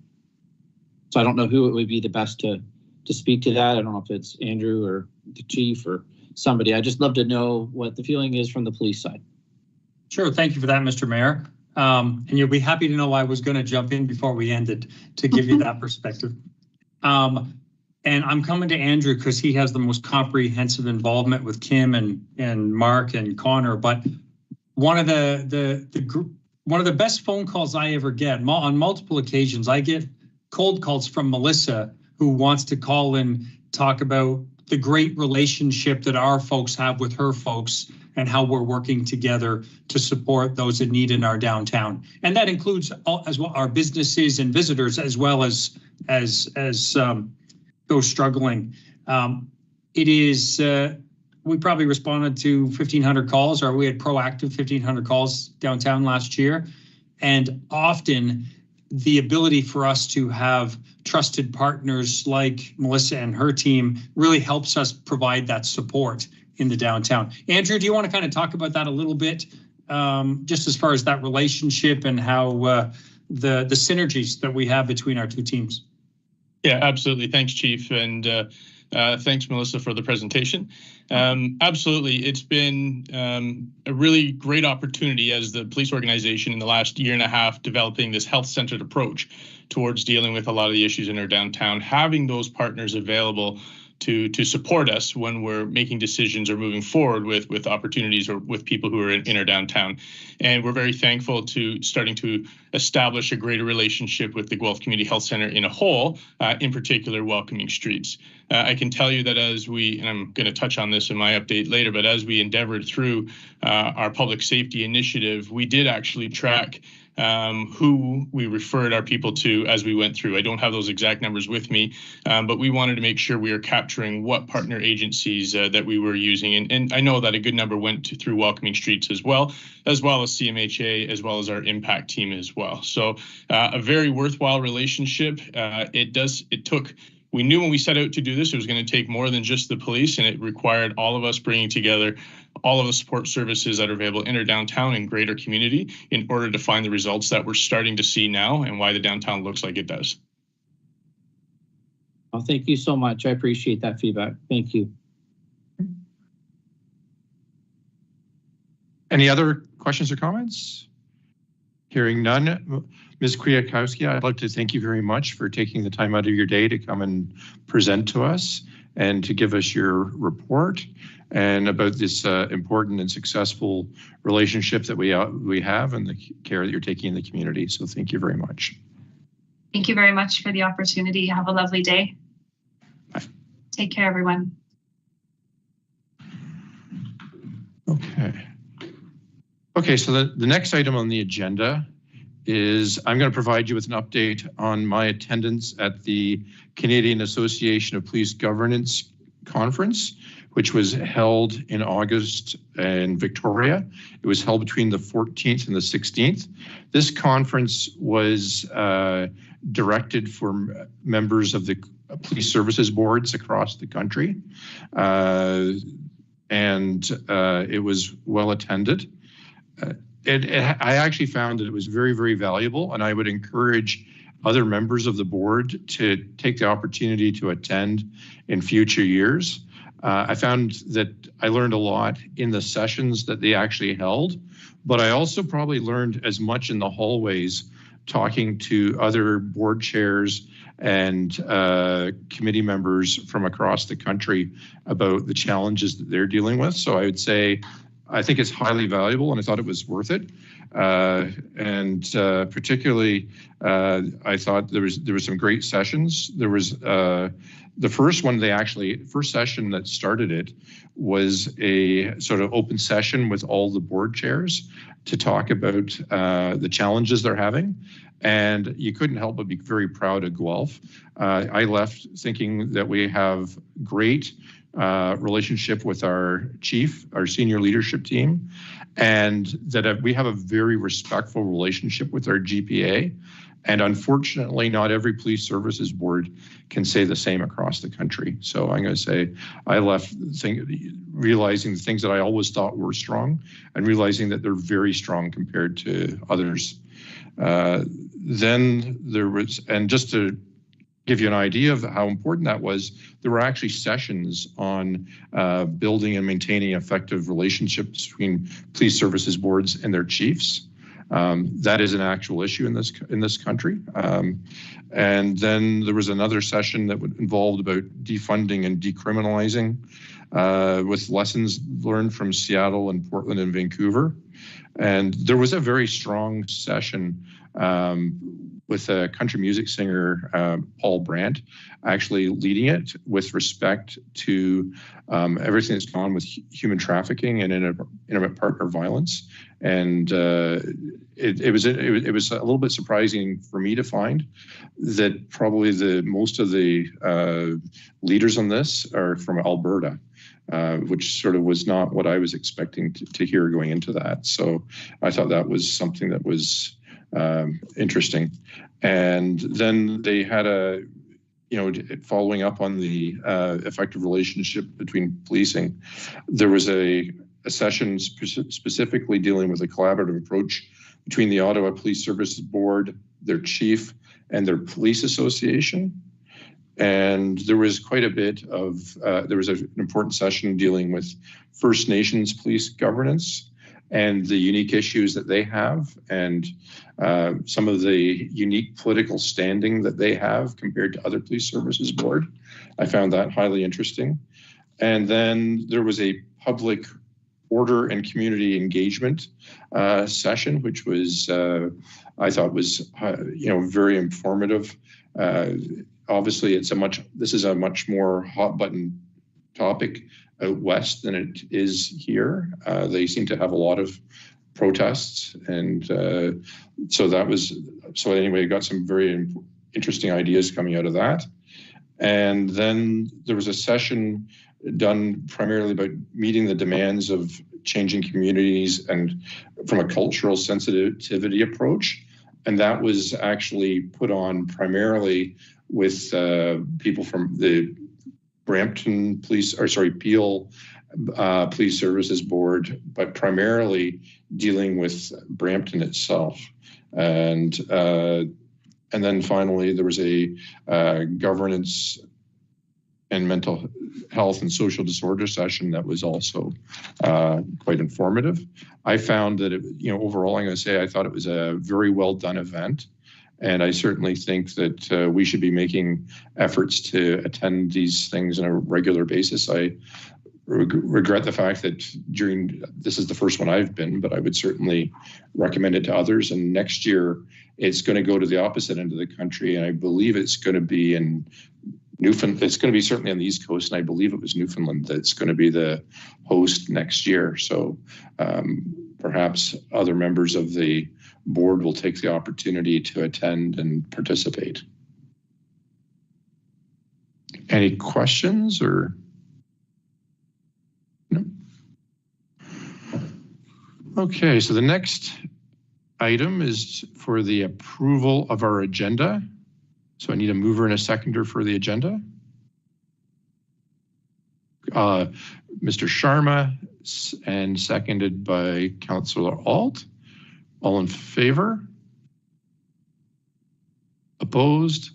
So I don't know who it would be the best to speak to that. I don't know if it's Andrew or the chief or somebody. I just love to know what the feeling is from the police side. Sure. Thank you for that, Mr. Mayor. And you'll be happy to know I was going to jump in before we ended to give you that perspective. And I'm coming to Andrew because he has the most comprehensive involvement with Kim and Mark and Connor. But one of the best phone calls I ever get on multiple occasions, I get cold calls from Melissa, who wants to call and talk about the great relationship that our folks have with her folks and how we're working together to support those in need in our downtown. And that includes as well our businesses and visitors, as well as those struggling. It is, we probably responded to 1,500 calls, or we had proactive 1,500 calls downtown last year. And often the ability for us to have trusted partners like Melissa and her team really helps us provide that support in the downtown. Andrew, do you want to kind of talk about that a little bit, just as far as that relationship and how the synergies that we have between our two teams? Yeah, absolutely. Thanks, Chief. And thanks, Melissa, for the presentation. Absolutely. It's been a really great opportunity as the police organization in the last year and a half developing this health-centered approach towards dealing with a lot of the issues in our downtown, having those partners available to support us when we're making decisions or moving forward with opportunities or with people who are in our downtown. And we're very thankful to starting to establish a greater relationship with the Guelph Community Health Center in a whole, in particular welcoming streets. I can tell you that as we, and I'm going to touch on this in my update later, but as we endeavored through our public safety initiative, we did actually track who we referred our people to as we went through. I don't have those exact numbers with me, but we wanted to make sure we are capturing what partner agencies that we were using. And I know that a good number went through Welcoming Streets as well as CMHA, as well as our impact team as well. So a very worthwhile relationship. We knew when we set out to do this, it was going to take more than just the police, and it required all of us bringing together all of the support services that are available in our downtown and greater community in order to find the results that we're starting to see now and why the downtown looks like it does. Well, thank you so much. I appreciate that feedback. Thank you. Any other questions or comments? Hearing none. Ms. Kwiatkowski, I'd like to thank you very much for taking the time out of your day to come and present to us and to give us your report and about this important and successful relationship that we have and the care that you're taking in the community. So thank you very much. Thank you very much for the opportunity. Have a lovely day. Bye. Take care, everyone. Okay, so the next item on the agenda is I'm going to provide you with an update on my attendance at the Canadian Association of Police Governance Conference, which was held in August in Victoria. It was held between the 14th and the 16th. This conference was directed for members of the police services boards across the country, and it was well attended. I actually found that it was very, very valuable, and I would encourage other members of the board to take the opportunity to attend in future years. I found that I learned a lot in the sessions that they actually held, but I also probably learned as much in the hallways talking to other board chairs and committee members from across the country about the challenges that they're dealing with. So I would say I think it's highly valuable, and I thought it was worth it. Particularly, I thought there were some great sessions. There was the first session that started it was a sort of open session with all the board chairs to talk about the challenges they're having. And you couldn't help but be very proud of Guelph. I left thinking that we have great relationship with our chief, our senior leadership team, and that we have a very respectful relationship with our GPA. And unfortunately, not every police services board can say the same across the country. So I'm going to say I left realizing the things that I always thought were strong and realizing that they're very strong compared to others. Then there was, and just to give you an idea of how important that was, there were actually sessions on building and maintaining effective relationships between police services boards and their chiefs. That is an actual issue in this country. And then there was another session that involved about defunding and decriminalizing with lessons learned from Seattle and Portland and Vancouver. And there was a very strong session with a country music singer, Paul Brandt, actually leading it with respect to everything that's gone with human trafficking and intimate partner violence. And it was a little bit surprising for me to find that probably most of the leaders on this are from Alberta. Which sort of was not what I was expecting to hear going into that. So I thought that was something that was interesting. And then they had following up on the effective relationship between policing, there was a session specifically dealing with a collaborative approach between the Ottawa Police Services Board, their chief, and their police association. And there was quite a bit of, there was an important session dealing with First Nations police governance and the unique issues that they have and some of the unique political standing that they have compared to other police services board. I found that highly interesting. And then there was a public order and community engagement session, which was, I thought was, very informative. Obviously, this is a much more hot button topic out west than it is here. They seem to have a lot of protests, and so anyway, got some very interesting ideas coming out of that. And then there was a session done primarily about meeting the demands of changing communities and from a cultural sensitivity approach. And that was actually put on primarily with people from the Peel Police Services Board, but primarily dealing with Brampton itself. And then finally, there was a governance and mental health and social disorder session that was also quite informative. I found that, overall, I'm going to say I thought it was a very well done event. And I certainly think that we should be making efforts to attend these things on a regular basis. I regret the fact that this is the first one I've been, but I would certainly recommend it to others. And next year, it's going to go to the opposite end of the country. And I believe it's going to be in Newfoundland. It's going to be certainly on the East Coast. And I believe it was Newfoundland that's going to be the host next year. So perhaps other members of the board will take the opportunity to attend and participate. Any questions or? No? Okay, so the next item is for the approval of our agenda. So I need a mover and a seconder for the agenda. Mr. Sharma, and seconded by Councillor Alt. All in favor? Opposed?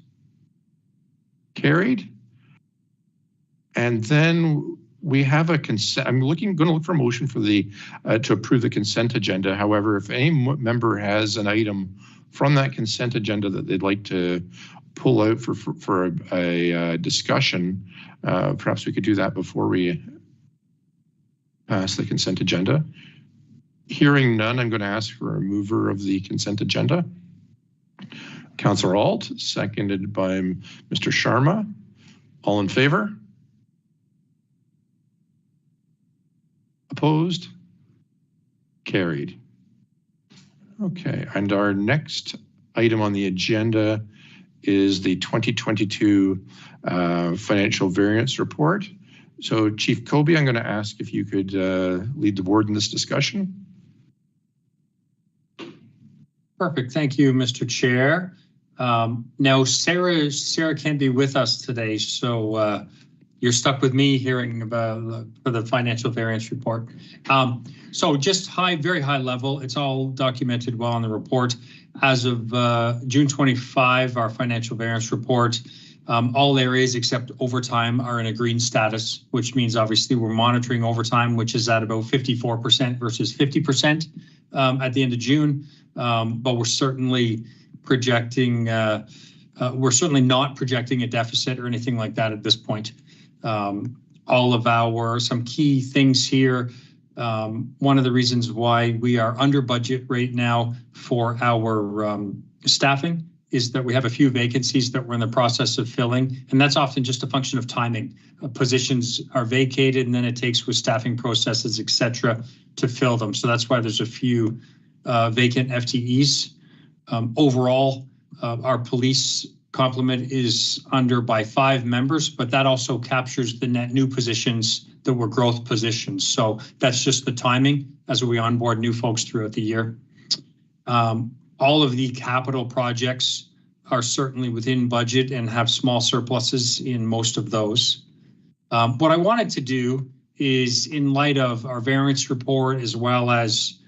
Carried? And then we have a consent. I'm going to look for a motion for to approve the consent agenda. However, if any member has an item from that consent agenda that they'd like to pull out for a discussion, perhaps we could do that before we pass the consent agenda. Hearing none, I'm going to ask for a mover of the consent agenda. Councillor Alt, seconded by Mr. Sharma. All in favor? Opposed? Carried. Okay, and our next item on the agenda is the 2022 financial variance report. So Chief Kobe, I'm going to ask if you could lead the board in this discussion. Perfect. Thank you, Mr. Chair. Now, Sarah can't be with us today, so you're stuck with me hearing about for the financial variance report. So just very high level, it's all documented well in the report. As of June 25, our financial variance report, all areas except overtime are in a green status, which means obviously we're monitoring overtime, which is at about 54% versus 50% at the end of June. But we're certainly projecting, we're certainly not projecting a deficit or anything like that at this point. All of some key things here. One of the reasons why we are under budget right now for our staffing is that we have a few vacancies that we're in the process of filling, and that's often just a function of timing. Positions are vacated, and then it takes with staffing processes, et cetera, to fill them. So that's why there's a few vacant FTEs. Overall, our police complement is under by 5 members, but that also captures the net new positions that were growth positions. So that's just the timing as we onboard new folks throughout the year. All of the capital projects are certainly within budget and have small surpluses in most of those. What I wanted to do is, in light of our variance report, as well as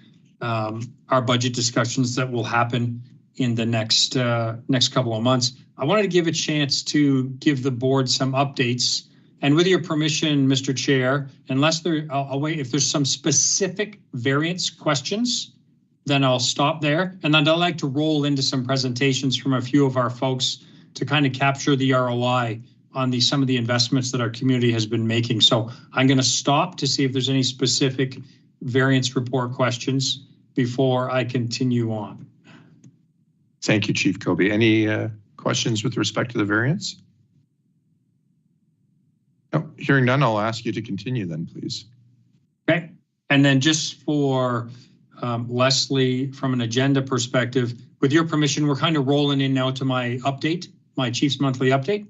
our budget discussions that will happen in the next couple of months, I wanted to give a chance to give the board some updates. And with your permission, Mr. Chair, I'll wait. If there's some specific variance questions, then I'll stop there. And then I'd like to roll into some presentations from a few of our folks to kind of capture the ROI on some of the investments that our community has been making. So I'm going to stop to see if there's any specific variance report questions before I continue on. Thank you, Chief Kobe. Any questions with respect to the variance? No, hearing none, I'll ask you to continue then, please. Okay. And then just for Leslie, from an agenda perspective, with your permission, we're kind of rolling in now to my update, my Chief's monthly update.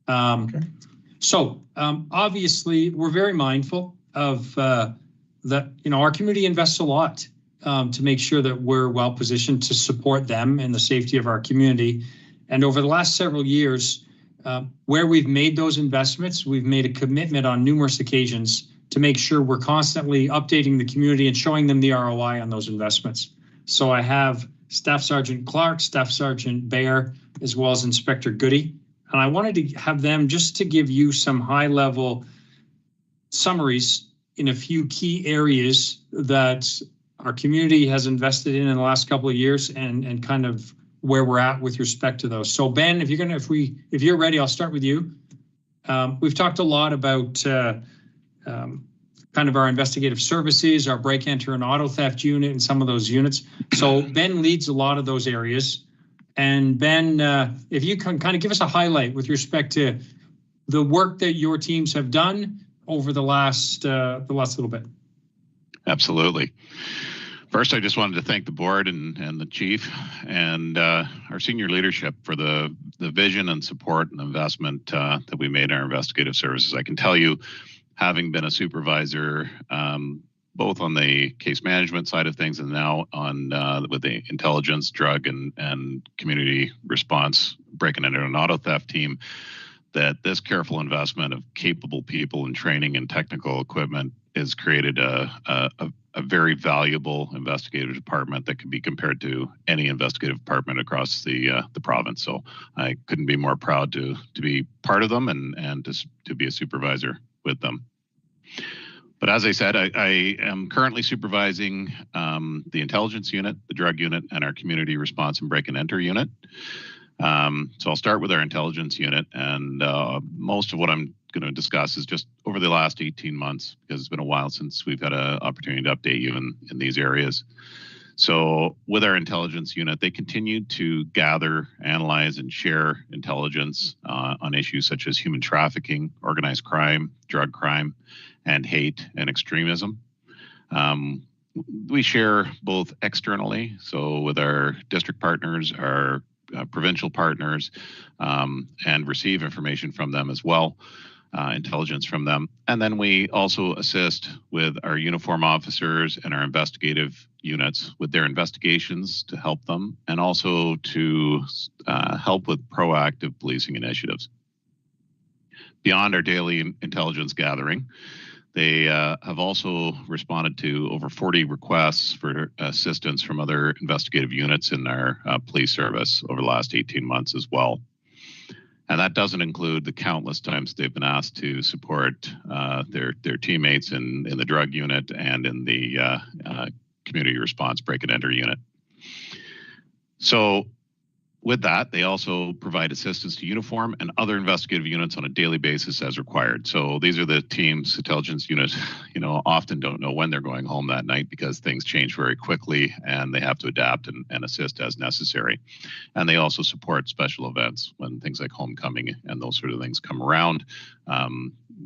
Okay. So obviously, we're very mindful of that. Our community invests a lot to make sure that we're well positioned to support them and the safety of our community. And over the last several years, where we've made those investments, we've made a commitment on numerous occasions to make sure we're constantly updating the community and showing them the ROI on those investments. So I have Staff Sergeant Clark, Staff Sergeant Baer, as well as Inspector Goody. And I wanted to have them just to give you some high-level summaries in a few key areas that our community has invested in the last couple of years and kind of where we're at with respect to those. So Ben, if you're ready, I'll start with you. We've talked a lot about kind of our investigative services, our break, enter, and auto theft unit, and some of those units. So Ben leads a lot of those areas. And Ben, if you can kind of give us a highlight with respect to the work that your teams have done over the last little bit. Absolutely. First, I just wanted to thank the board and the chief and our senior leadership for the vision and support and investment that we made in our investigative services. I can tell you, having been a supervisor, both on the case management side of things and now on with the intelligence, drug, and community response, break and enter and auto theft team, that this careful investment of capable people and training and technical equipment has created a very valuable investigative department that can be compared to any investigative department across the province. So I couldn't be more proud to be part of them and to be a supervisor with them. But as I said, I am currently supervising the intelligence unit, the drug unit, and our community response and break and enter unit. So I'll start with our intelligence unit, and most of what I'm going to discuss is just over the last 18 months, because it's been a while since we've had an opportunity to update you in these areas. So with our intelligence unit, they continue to gather, analyze, and share intelligence on issues such as human trafficking, organized crime, drug crime, and hate and extremism. We share both externally, so with our district partners, our provincial partners, and receive information from them as well, intelligence from them. And then we also assist with our uniform officers and our investigative units with their investigations to help them, and also to help with proactive policing initiatives. Beyond our daily intelligence gathering, they have also responded to over 40 requests for assistance from other investigative units in our police service over the last 18 months as well. And that doesn't include the countless times they've been asked to support their teammates in the drug unit and in the community response break and enter unit. So with that, they also provide assistance to uniform and other investigative units on a daily basis as required. So these are the teams, intelligence units, often don't know when they're going home that night because things change very quickly and they have to adapt and assist as necessary. And they also support special events when things like homecoming and those sort of things come around.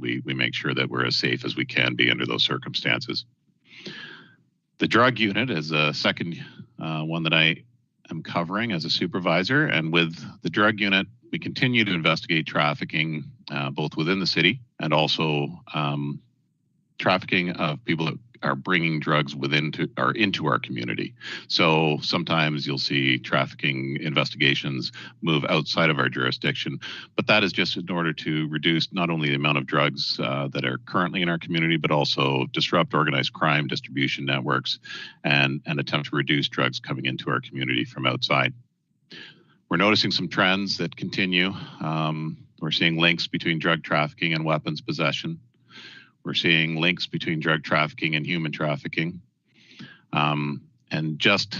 We make sure that we're as safe as we can be under those circumstances. The drug unit is a second one that I am covering as a supervisor, and with the drug unit, we continue to investigate trafficking both within the city and also trafficking of people that are bringing drugs into our community. So sometimes you'll see trafficking investigations move outside of our jurisdiction, but that is just in order to reduce not only the amount of drugs that are currently in our community, but also disrupt organized crime distribution networks and attempt to reduce drugs coming into our community from outside. We're noticing some trends that continue. We're seeing links between drug trafficking and weapons possession. We're seeing links between drug trafficking and human trafficking. And just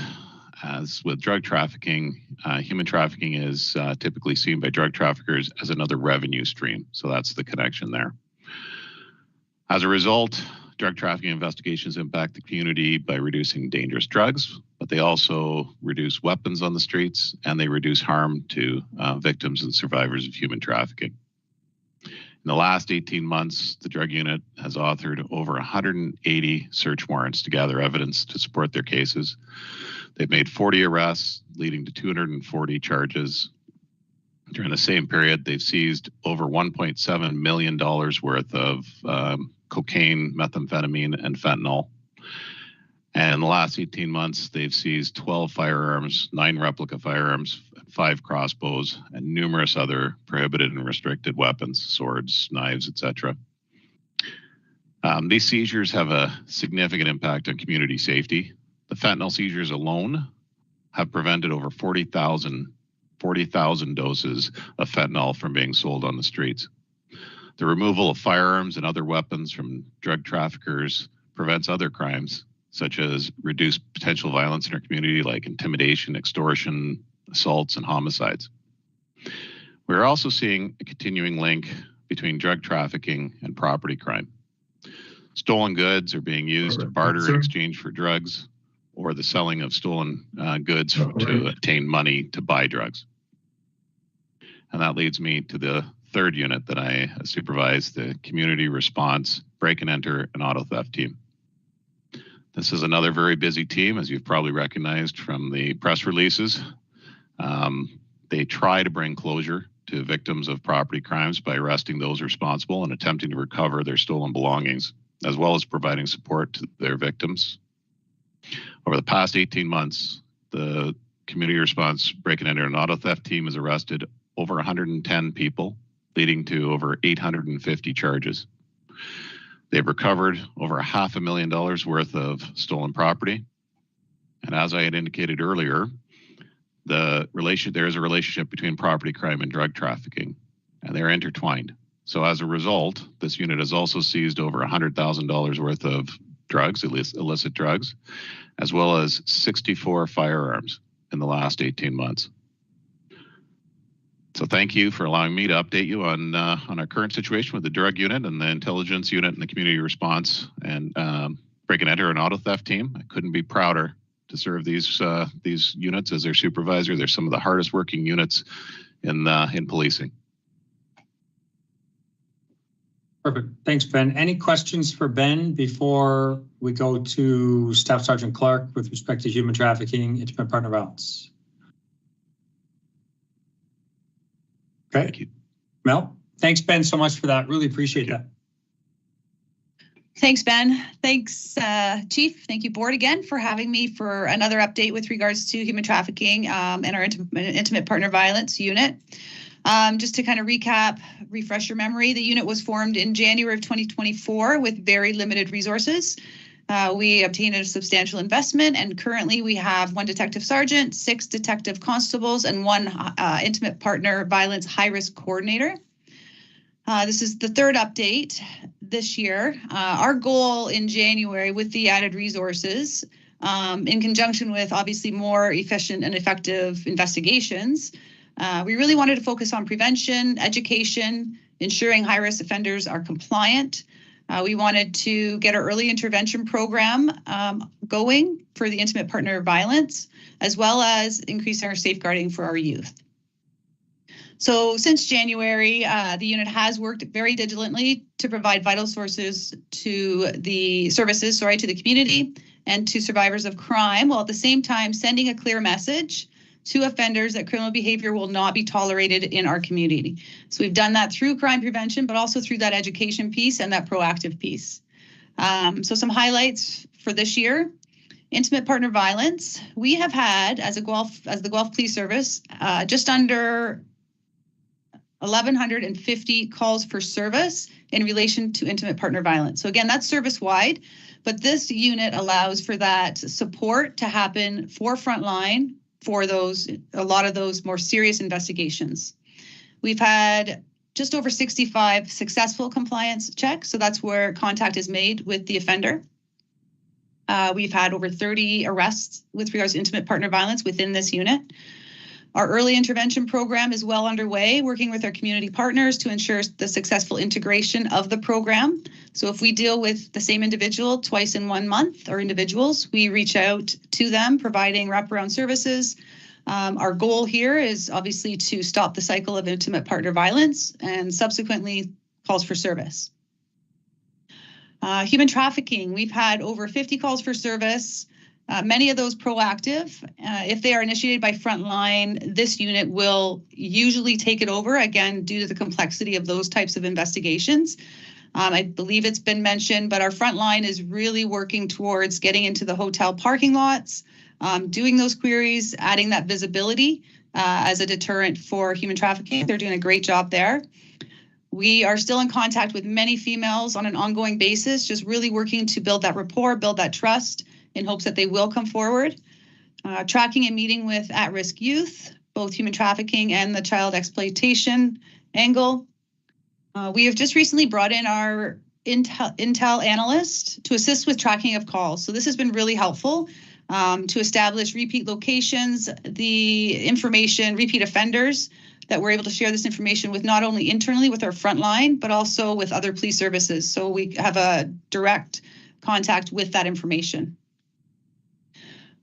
as with drug trafficking, human trafficking is typically seen by drug traffickers as another revenue stream. So that's the connection there. As a result, drug trafficking investigations impact the community by reducing dangerous drugs, but they also reduce weapons on the streets and they reduce harm to victims and survivors of human trafficking. In the last 18 months, the drug unit has authored over 180 search warrants to gather evidence to support their cases. They've made 40 arrests, leading to 240 charges. During the same period, they've seized over $1.7 million worth of cocaine, methamphetamine, and fentanyl. And in the last 18 months, they've seized 12 firearms, 9 replica firearms, 5 crossbows, and numerous other prohibited and restricted weapons, swords, knives, etc. These seizures have a significant impact on community safety. The fentanyl seizures alone have prevented over 40,000 doses of fentanyl from being sold on the streets. The removal of firearms and other weapons from drug traffickers prevents other crimes, such as reduced potential violence in our community, like intimidation, extortion, assaults, and homicides. We're also seeing a continuing link between drug trafficking and property crime. Stolen goods are being used to barter in exchange for drugs, or the selling of stolen goods to obtain money to buy drugs. And that leads me to the third unit that I supervise, the Community Response Break and Enter and Auto Theft Team. This is another very busy team, as you've probably recognized from the press releases. They try to bring closure to victims of property crimes by arresting those responsible and attempting to recover their stolen belongings, as well as providing support to their victims. Over the past 18 months, the Community Response Break and Enter and Auto Theft Team has arrested over 110 people, leading to over 850 charges. They've recovered over $500,000 worth of stolen property. And as I had indicated earlier, there is a relationship between property crime and drug trafficking, and they're intertwined. So as a result, this unit has also seized over $100,000 worth of drugs, illicit drugs, as well as 64 firearms in the last 18 months. So thank you for allowing me to update you on our current situation with the drug unit and the intelligence unit and the community response and break and enter and auto theft team. I couldn't be prouder to serve these units as their supervisor. They're some of the hardest working units in policing. Perfect. Thanks, Ben. Any questions for Ben before we go to Staff Sergeant Clark with respect to human trafficking, intimate partner violence? Okay. Thank you. Mel, thanks, Ben, so much for that. Really appreciate that. Thanks, Ben. Thanks, Chief. Thank you, Board, again, for having me for another update with regards to human trafficking and our intimate partner violence unit. Just to kind of recap, refresh your memory, the unit was formed in January of 2024 with very limited resources. We obtained a substantial investment, and currently we have 1 detective sergeant, 6 detective constables, and 1 intimate partner violence high-risk coordinator. This is the 3rd update this year. Our goal in January with the added resources, in conjunction with obviously more efficient and effective investigations, we really wanted to focus on prevention, education, ensuring high-risk offenders are compliant. We wanted to get our early intervention program going for the intimate partner violence, as well as increase our safeguarding for our youth. So since January, the unit has worked very diligently to provide vital services to the community and to survivors of crime, while at the same time sending a clear message to offenders that criminal behavior will not be tolerated in our community. So we've done that through crime prevention, but also through that education piece and that proactive piece. So some highlights for this year. Intimate partner violence. We have had, as the Guelph Police Service, just under 1,150 calls for service in relation to intimate partner violence. So again, that's service-wide, but this unit allows for that support to happen for frontline, for a lot of those more serious investigations. We've had just over 65 successful compliance checks, so that's where contact is made with the offender. We've had over 30 arrests with regards to intimate partner violence within this unit. Our early intervention program is well underway, working with our community partners to ensure the successful integration of the program. So if we deal with the same individual twice in 1 month or individuals, we reach out to them, providing wraparound services. Our goal here is obviously to stop the cycle of intimate partner violence and subsequently calls for service. Human trafficking, we've had over 50 calls for service. Many of those proactive. If they are initiated by Frontline, this unit will usually take it over, again, due to the complexity of those types of investigations. I believe it's been mentioned, but our Frontline is really working towards getting into the hotel parking lots, doing those queries, adding that visibility as a deterrent for human trafficking. They're doing a great job there. We are still in contact with many females on an ongoing basis, just really working to build that rapport, build that trust, in hopes that they will come forward. Tracking and meeting with at-risk youth, both human trafficking and the child exploitation angle. We have just recently brought in our intel analyst to assist with tracking of calls. So this has been really helpful to establish repeat locations, the information, repeat offenders, that we're able to share this information with not only internally with our Frontline, but also with other police services. So we have a direct contact with that information.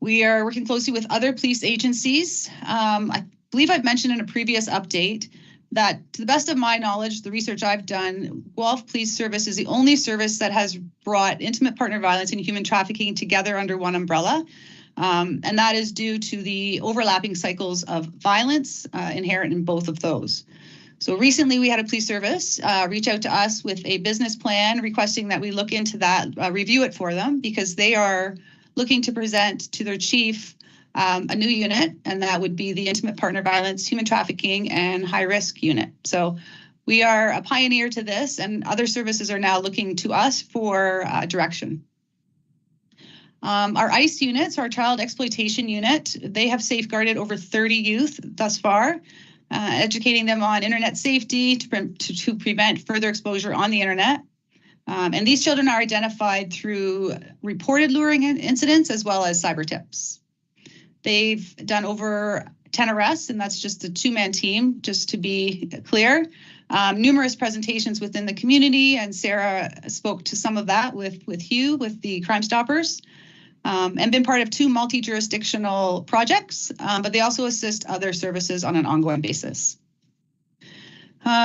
We are working closely with other police agencies. I believe I've mentioned in a previous update that, to the best of my knowledge, the research I've done, Guelph Police Service is the only service that has brought intimate partner violence and human trafficking together under one umbrella. And that is due to the overlapping cycles of violence inherent in both of those. So recently we had a police service reach out to us with a business plan requesting that we look into that, review it for them, because they are looking to present to their chief a new unit, and that would be the intimate partner violence, human trafficking, and high risk unit. So we are a pioneer to this, and other services are now looking to us for direction. Our ICE units, our child exploitation unit, they have safeguarded over 30 youth thus far, educating them on internet safety to prevent further exposure on the internet. And these children are identified through reported luring incidents as well as cyber tips. They've done over 10 arrests, and that's just a two-man team, just to be clear. Numerous presentations within the community, and Sarah spoke to some of that with Hugh, with the Crime Stoppers, and been part of 2 multi-jurisdictional projects, but they also assist other services on an ongoing basis.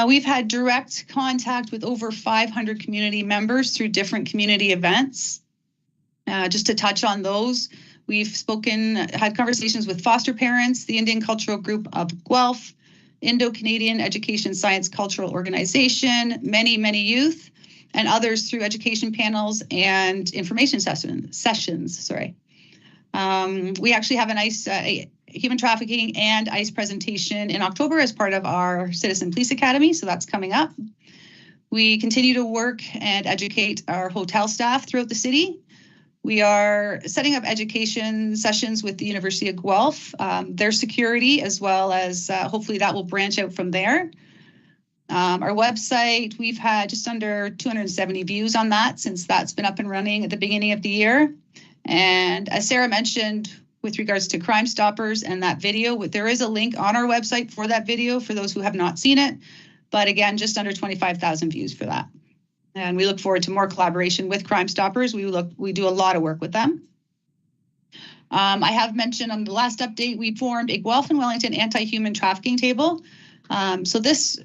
We've had direct contact with over 500 community members through different community events. Just to touch on those, we've had conversations with foster parents, the Indian Cultural Group of Guelph, Indo-Canadian Education Science Cultural Organization, many youth, and others through education panels and information sessions. We actually have an ICE human trafficking and ICE presentation in October as part of our Citizen Police Academy, so that's coming up. We continue to work and educate our hotel staff throughout the city. We are setting up education sessions with the University of Guelph, their security, as well as hopefully that will branch out from there. Our website, we've had just under 270 views on that since that's been up and running at the beginning of the year. And as Sarah mentioned, with regards to Crime Stoppers and that video, there is a link on our website for that video for those who have not seen it. But again, just under 25,000 views for that. And we look forward to more collaboration with Crime Stoppers. We do a lot of work with them. I have mentioned on the last update, we formed a Guelph and Wellington anti-human trafficking table. So this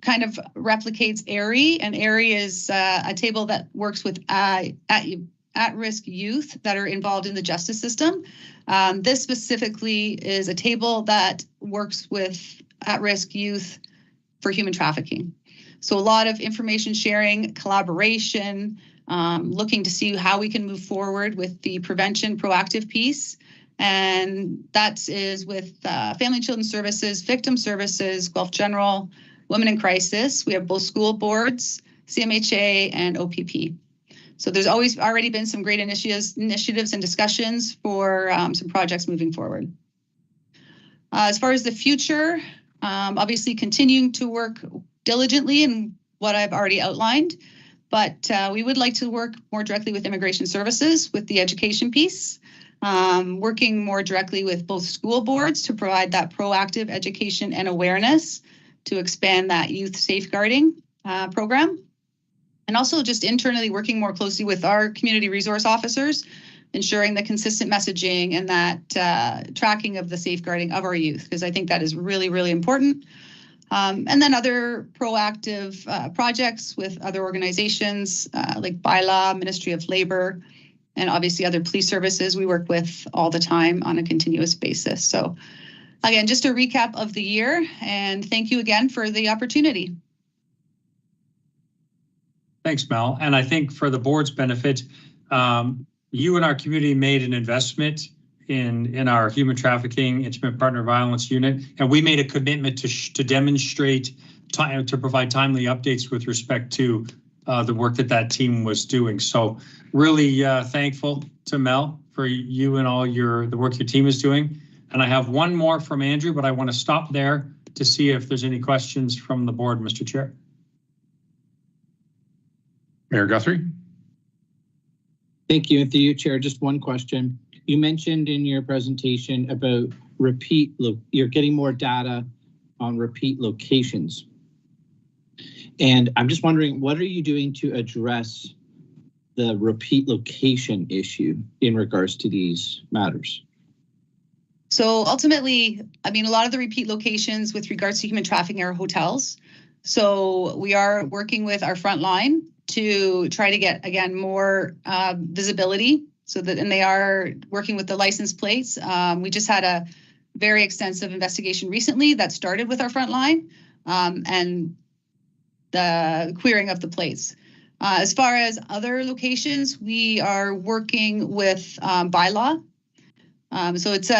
kind of replicates ARI, and ARI is a table that works with at-risk youth that are involved in the justice system. This specifically is a table that works with at-risk youth for human trafficking. So a lot of information sharing, collaboration, looking to see how we can move forward with the prevention proactive piece. And that is with Family and Children's Services, Victim Services, Guelph General, Women in Crisis. We have both school boards, CMHA, and OPP. So there's already been some great initiatives and discussions for some projects moving forward. As far as the future, obviously continuing to work diligently in what I've already outlined. but we would like to work more directly with Immigration Services with the education piece, working more directly with both school boards to provide that proactive education and awareness to expand that youth safeguarding program. And also just internally working more closely with our community resource officers, ensuring the consistent messaging and that tracking of the safeguarding of our youth, because I think that is really, really important. And then other proactive projects with other organizations like Bylaw, Ministry of Labor, and obviously other police services we work with all the time on a continuous basis. So again, just a recap of the year, and thank you again for the opportunity. Thanks, Mel. And I think for the board's benefit, you and our community made an investment in our human trafficking intimate partner violence unit, and we made a commitment to demonstrate to provide timely updates with respect to the work that team was doing. So really thankful to Mel for you and all the work your team is doing. And I have one more from Andrew, but I want to stop there to see if there's any questions from the board, Mr. Chair. Mayor Guthrie. Thank you. And through you, Chair, just one question. You mentioned in your presentation about you're getting more data on repeat locations. And I'm just wondering, what are you doing to address the repeat location issue in regards to these matters? So ultimately, I mean, a lot of the repeat locations with regards to human trafficking are hotels. So we are working with our front line to try to get, again, more visibility, so that, and they are working with the license plates. We just had a very extensive investigation recently that started with our front line and the querying of the plates. As far as other locations, we are working with Bylaw. So it's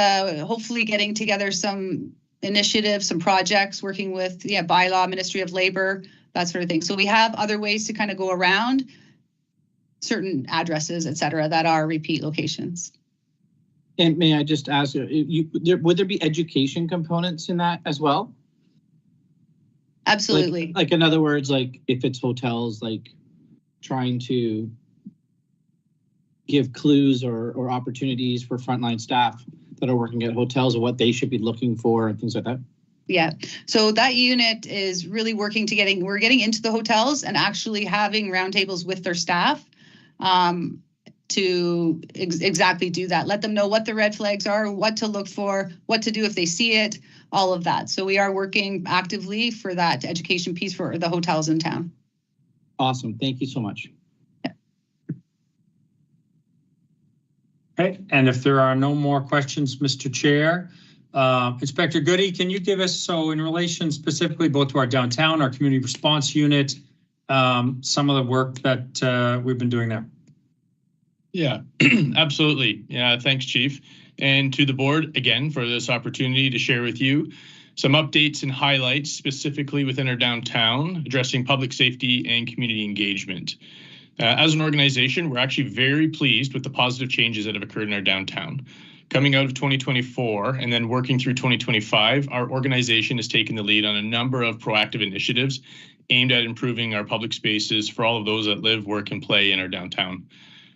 hopefully getting together some initiatives, some projects, working with Bylaw, Ministry of Labor, that sort of thing. So we have other ways to kind of go around certain addresses, et cetera, that are repeat locations. And may I just ask, would there be education components in that as well? Absolutely. Like in other words, like if it's hotels, like trying to give clues or opportunities for frontline staff that are working at hotels or what they should be looking for and things like that? Yeah, so that unit is really working to we're getting into the hotels and actually having roundtables with their staff to exactly do that. Let them know what the red flags are, what to look for, what to do if they see it, all of that. So we are working actively for that education piece for the hotels in town. Awesome, thank you so much. Yeah. Okay, and if there are no more questions, Mr. Chair, Inspector Goody, can you give us, so in relation specifically both to our downtown, our community response unit, some of the work that we've been doing there? Yeah, absolutely. Yeah, thanks, Chief. And to the board, again, for this opportunity to share with you some updates and highlights specifically within our downtown, addressing public safety and community engagement. As an organization, we're actually very pleased with the positive changes that have occurred in our downtown. Coming out of 2024 and then working through 2025, our organization has taken the lead on a number of proactive initiatives aimed at improving our public spaces for all of those that live, work, and play in our downtown.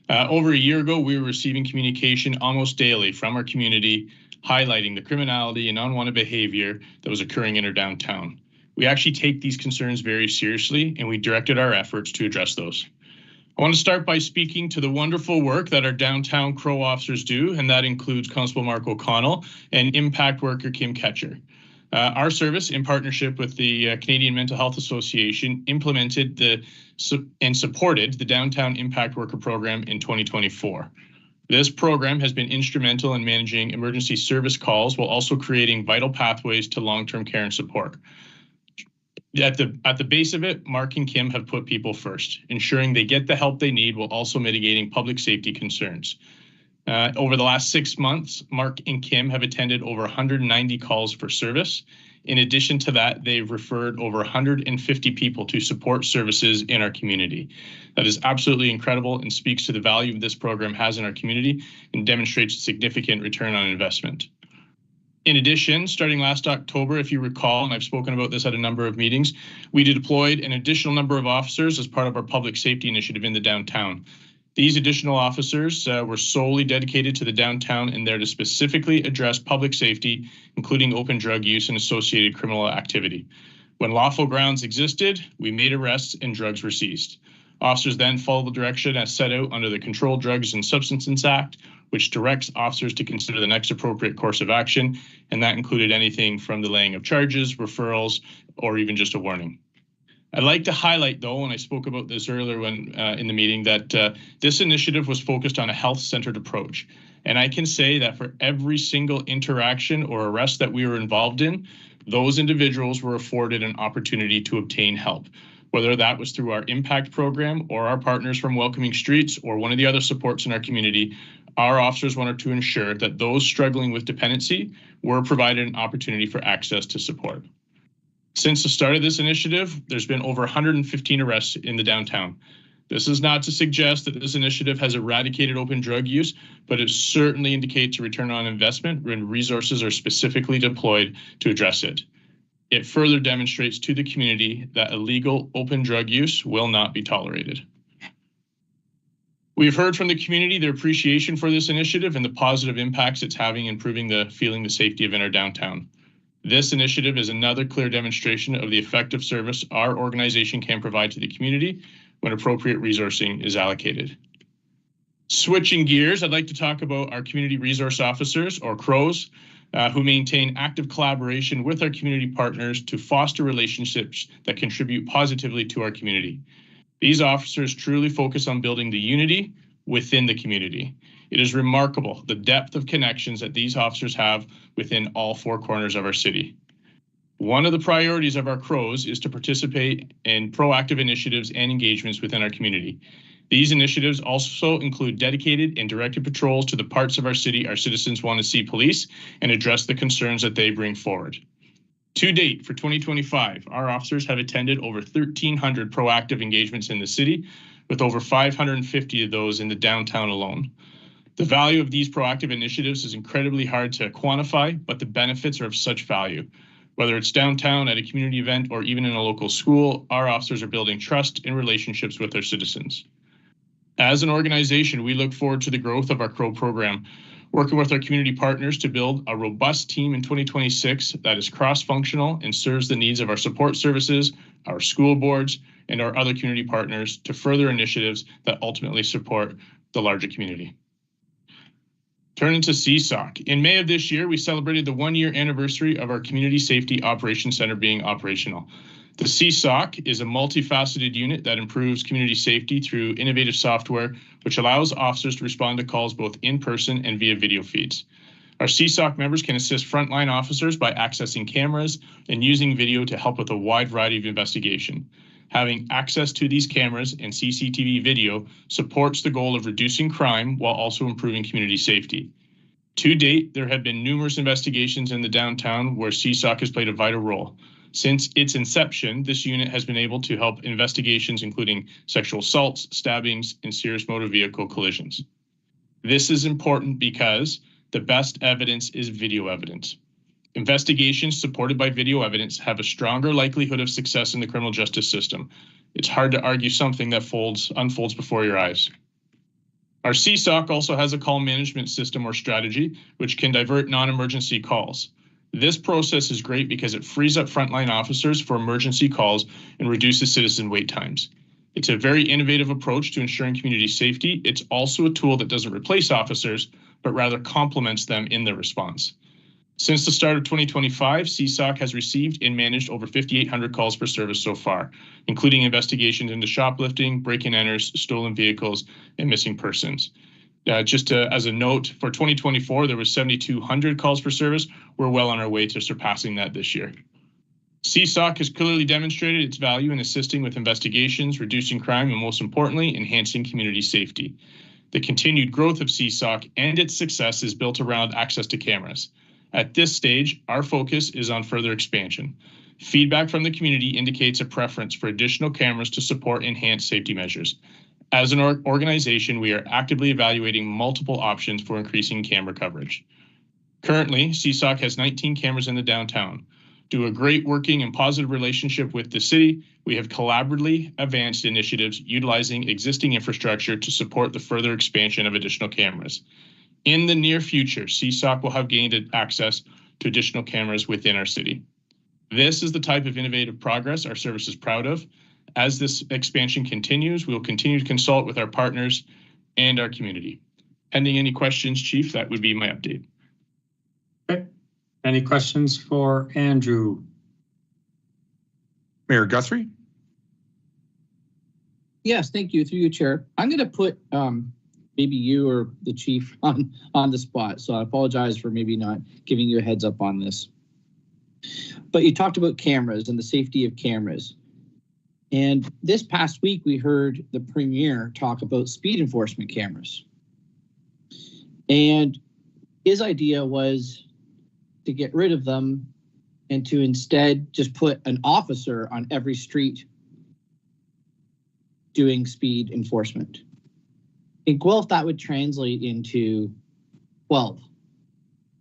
Over a year ago, we were receiving communication almost daily from our community, highlighting the criminality and unwanted behavior that was occurring in our downtown. We actually take these concerns very seriously, and we directed our efforts to address those. I want to start by speaking to the wonderful work that our downtown Crow officers do, and that includes Constable Mark O'Connell and impact worker Kim Ketcher. Our service, in partnership with the Canadian Mental Health Association, implemented and supported the Downtown Impact Worker Program in 2024. This program has been instrumental in managing emergency service calls while also creating vital pathways to long-term care and support. At the base of it, Mark and Kim have put people first, ensuring they get the help they need while also mitigating public safety concerns. Over the last 6 months, Mark and Kim have attended over 190 calls for service. In addition to that, they've referred over 150 people to support services in our community. That is absolutely incredible and speaks to the value this program has in our community and demonstrates a significant return on investment. In addition, starting last October, if you recall, and I've spoken about this at a number of meetings, we deployed an additional number of officers as part of our public safety initiative in the downtown. These additional officers were solely dedicated to the downtown and there to specifically address public safety, including open drug use and associated criminal activity. When lawful grounds existed, we made arrests and drugs were seized. Officers then followed the direction as set out under the Controlled Drugs and Substances Act, which directs officers to consider the next appropriate course of action, and that included anything from the laying of charges, referrals, or even just a warning. I'd like to highlight, though, and I spoke about this earlier when in the meeting, that this initiative was focused on a health-centered approach. And I can say that for every single interaction or arrest that we were involved in, those individuals were afforded an opportunity to obtain help, whether that was through our impact program or our partners from Welcoming Streets or one of the other supports in our community. Our officers wanted to ensure that those struggling with dependency were provided an opportunity for access to support. Since the start of this initiative, there's been over 115 arrests in the downtown. This is not to suggest that this initiative has eradicated open drug use, but it certainly indicates a return on investment when resources are specifically deployed to address it. It further demonstrates to the community that illegal open drug use will not be tolerated. We've heard from the community their appreciation for this initiative and the positive impacts it's having in improving the safety of in our downtown. This initiative is another clear demonstration of the effective service our organization can provide to the community when appropriate resourcing is allocated. Switching gears, I'd like to talk about our community resource officers, or CROs, who maintain active collaboration with our community partners to foster relationships that contribute positively to our community. These officers truly focus on building the unity within the community. It is remarkable the depth of connections that these officers have within all four corners of our city. One of the priorities of our CROs is to participate in proactive initiatives and engagements within our community. These initiatives also include dedicated and directed patrols to the parts of our city our citizens want to see police and address the concerns that they bring forward. To date, for 2025, our officers have attended over 1,300 proactive engagements in the city, with over 550 of those in the downtown alone. The value of these proactive initiatives is incredibly hard to quantify, but the benefits are of such value. Whether it's downtown at a community event or even in a local school, our officers are building trust and relationships with their citizens. As an organization, we look forward to the growth of our CRO program, working with our community partners to build a robust team in 2026 that is cross-functional and serves the needs of our support services, our school boards, and our other community partners to further initiatives that ultimately support the larger community. Turning to CSOC. In May of this year, we celebrated the 1-year anniversary of our Community Safety Operations Center being operational. The CSOC is a multifaceted unit that improves community safety through innovative software, which allows officers to respond to calls both in person and via video feeds. Our CSOC members can assist frontline officers by accessing cameras and using video to help with a wide variety of investigation. Having access to these cameras and CCTV video supports the goal of reducing crime while also improving community safety. To date, there have been numerous investigations in the downtown where CSOC has played a vital role. Since its inception, this unit has been able to help investigations including sexual assaults, stabbings, and serious motor vehicle collisions. This is important because the best evidence is video evidence. Investigations supported by video evidence have a stronger likelihood of success in the criminal justice system. It's hard to argue something that unfolds before your eyes. Our CSOC also has a call management system or strategy, which can divert non-emergency calls. This process is great because it frees up frontline officers for emergency calls and reduces citizen wait times. It's a very innovative approach to ensuring community safety. It's also a tool that doesn't replace officers, but rather complements them in their response. Since the start of 2025, CSOC has received and managed over 5,800 calls for service so far, including investigations into shoplifting, break-and-enters, stolen vehicles, and missing persons. As a note, for 2024, there was 7,200 calls for service. We're well on our way to surpassing that this year. CSOC has clearly demonstrated its value in assisting with investigations, reducing crime, and most importantly, enhancing community safety. The continued growth of CSOC and its success is built around access to cameras. At this stage, our focus is on further expansion. Feedback from the community indicates a preference for additional cameras to support enhanced safety measures. As an organization, we are actively evaluating multiple options for increasing camera coverage. Currently, CSOC has 19 cameras in the downtown. Due to a great working and positive relationship with the city, we have collaboratively advanced initiatives utilizing existing infrastructure to support the further expansion of additional cameras. In the near future, CSOC will have gained access to additional cameras within our city. This is the type of innovative progress our service is proud of. As this expansion continues, we will continue to consult with our partners and our community. Pending any questions, Chief, that would be my update. Okay. Any questions for Andrew? Mayor Guthrie? Yes, thank you. Through you, Chair. I'm going to put maybe you or the chief on the spot. So I apologize for maybe not giving you a heads up on this. But you talked about cameras and the safety of cameras. And this past week, we heard the Premier talk about speed enforcement cameras. And his idea was to get rid of them and to instead just put an officer on every street doing speed enforcement. In Guelph, that would translate into 12,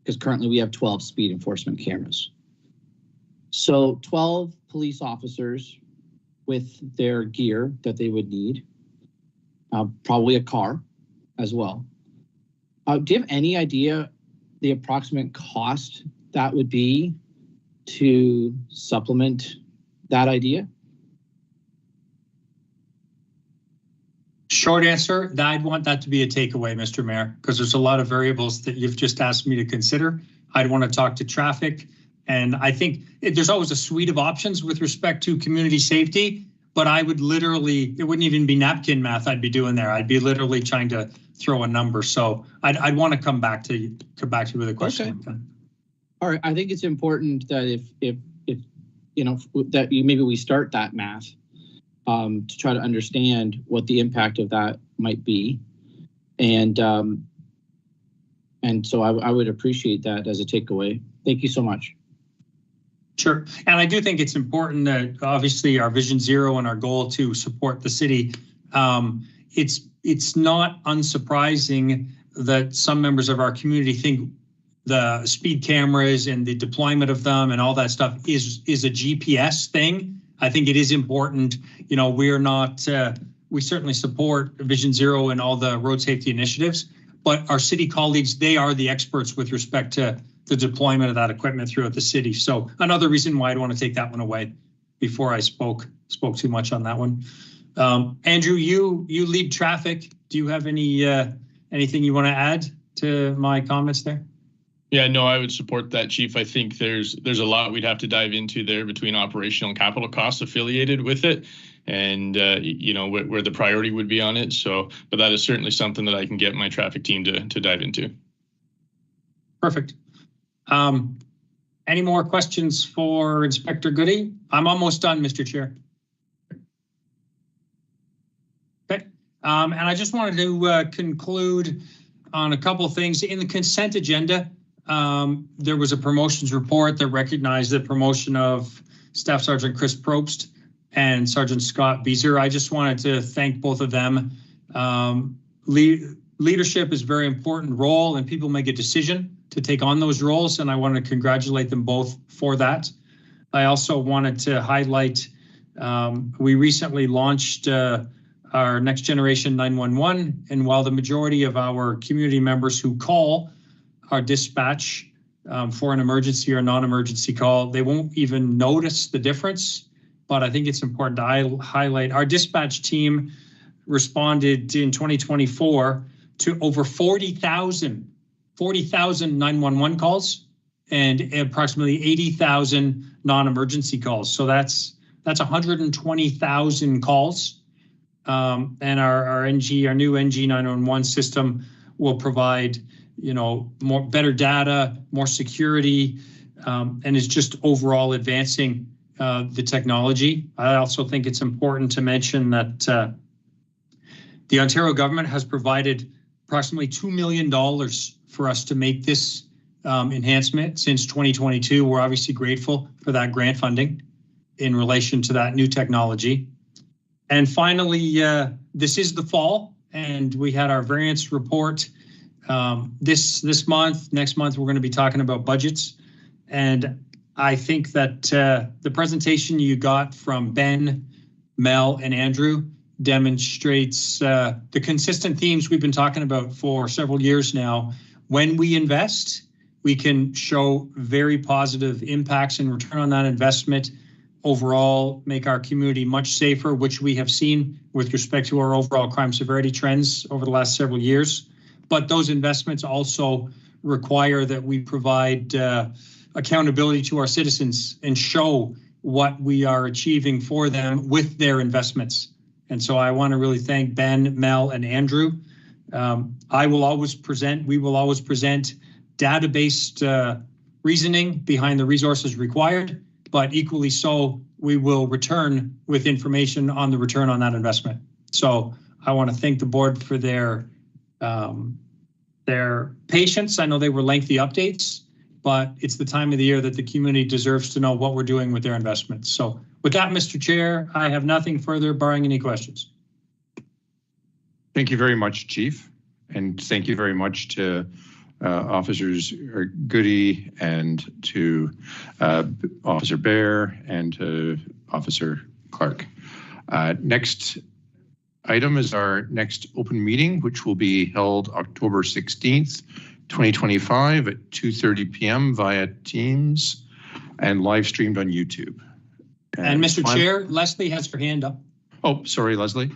because currently we have 12 speed enforcement cameras. So 12 police officers with their gear that they would need, probably a car as well. Do you have any idea the approximate cost that would be to supplement that idea? Short answer, I'd want that to be a takeaway, Mr. Mayor, because there's a lot of variables that you've just asked me to consider. I'd want to talk to traffic. And I think there's always a suite of options with respect to community safety, but I would literally, it wouldn't even be napkin math I'd be doing there. I'd be literally trying to throw a number. So I'd want to come back to you with a question. Okay. Like that. All right, I think it's important that if you know, that maybe we start that math to try to understand what the impact of that might be. And so I would appreciate that as a takeaway. Thank you so much. Sure. And I do think it's important that obviously our Vision Zero and our goal to support the city, it's not unsurprising that some members of our community think the speed cameras and the deployment of them and all that stuff is a GPS thing. I think it is important. You know, we're not, we certainly support Vision Zero and all the road safety initiatives, but our city colleagues, they are the experts with respect to the deployment of that equipment throughout the city. So another reason why I'd want to take that one away before I spoke too much on that one. Andrew, you lead traffic. Do you have anything you want to add to my comments there? Yeah, no, I would support that, Chief. I think there's a lot we'd have to dive into there between operational and capital costs affiliated with it, and you know, where the priority would be on it. So, but that is certainly something that I can get my traffic team to dive into. Perfect. Any more questions for Inspector Goody? I'm almost done, Mr. Chair. Okay, and I just wanted to conclude on a couple of things. In the consent agenda, there was a promotions report that recognized the promotion of Staff Sergeant Chris Probst and Sergeant Scott Beezer. I just wanted to thank both of them. Leadership is a very important role, and people make a decision to take on those roles, and I want to congratulate them both for that. I also wanted to highlight, we recently launched our next generation 911, and while the majority of our community members who call our dispatch for an emergency or non-emergency call, they won't even notice the difference, but I think it's important to highlight our dispatch team responded in 2024 to over 40,000 911 calls and approximately 80,000 non-emergency calls. So that's 120,000 calls. And our new NG 911 system will provide, you know, better data, more security, and is just overall advancing the technology. I also think it's important to mention that the Ontario government has provided approximately $2 million for us to make this enhancement since 2022. We're obviously grateful for that grant funding in relation to that new technology. And finally, this is the fall, and we had our variance report This month, next month, we're going to be talking about budgets. And I think that the presentation you got from Ben, Mel, and Andrew demonstrates the consistent themes we've been talking about for several years now. When we invest, we can show very positive impacts and return on that investment. Overall, make our community much safer, which we have seen with respect to our overall crime severity trends over the last several years. But those investments also require that we provide accountability to our citizens and show what we are achieving for them with their investments. And so I want to really thank Ben, Mel, and Andrew. We will always present data-based reasoning behind the resources required, but equally so, we will return with information on the return on that investment. So I want to thank the board for their patience. I know they were lengthy updates, but it's the time of the year that the community deserves to know what we're doing with their investments. So with that, Mr. Chair, I have nothing further barring any questions. Thank you very much, Chief. And thank you very much to Officers Goody and to Officer Bear and to Officer Clark. Next item is our next open meeting, which will be held October 16th, 2025 at 2:30 p.m. via Teams and live streamed on YouTube. And Mr. Chair, Leslie has her hand up. Oh, sorry, Leslie.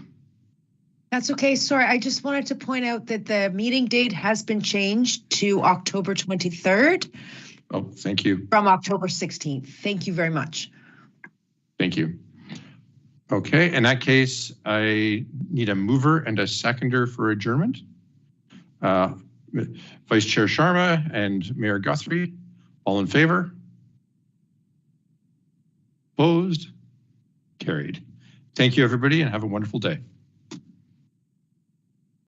That's okay. Sorry, I just wanted to point out that the meeting date has been changed to October 23rd. Oh, thank you. From October 16th. Thank you very much. Thank you. Okay, in that case, I need a mover and a seconder for adjournment. Vice Chair Sharma and Mayor Guthrie, all in favor? Opposed? Carried. Thank you, everybody, and have a wonderful day.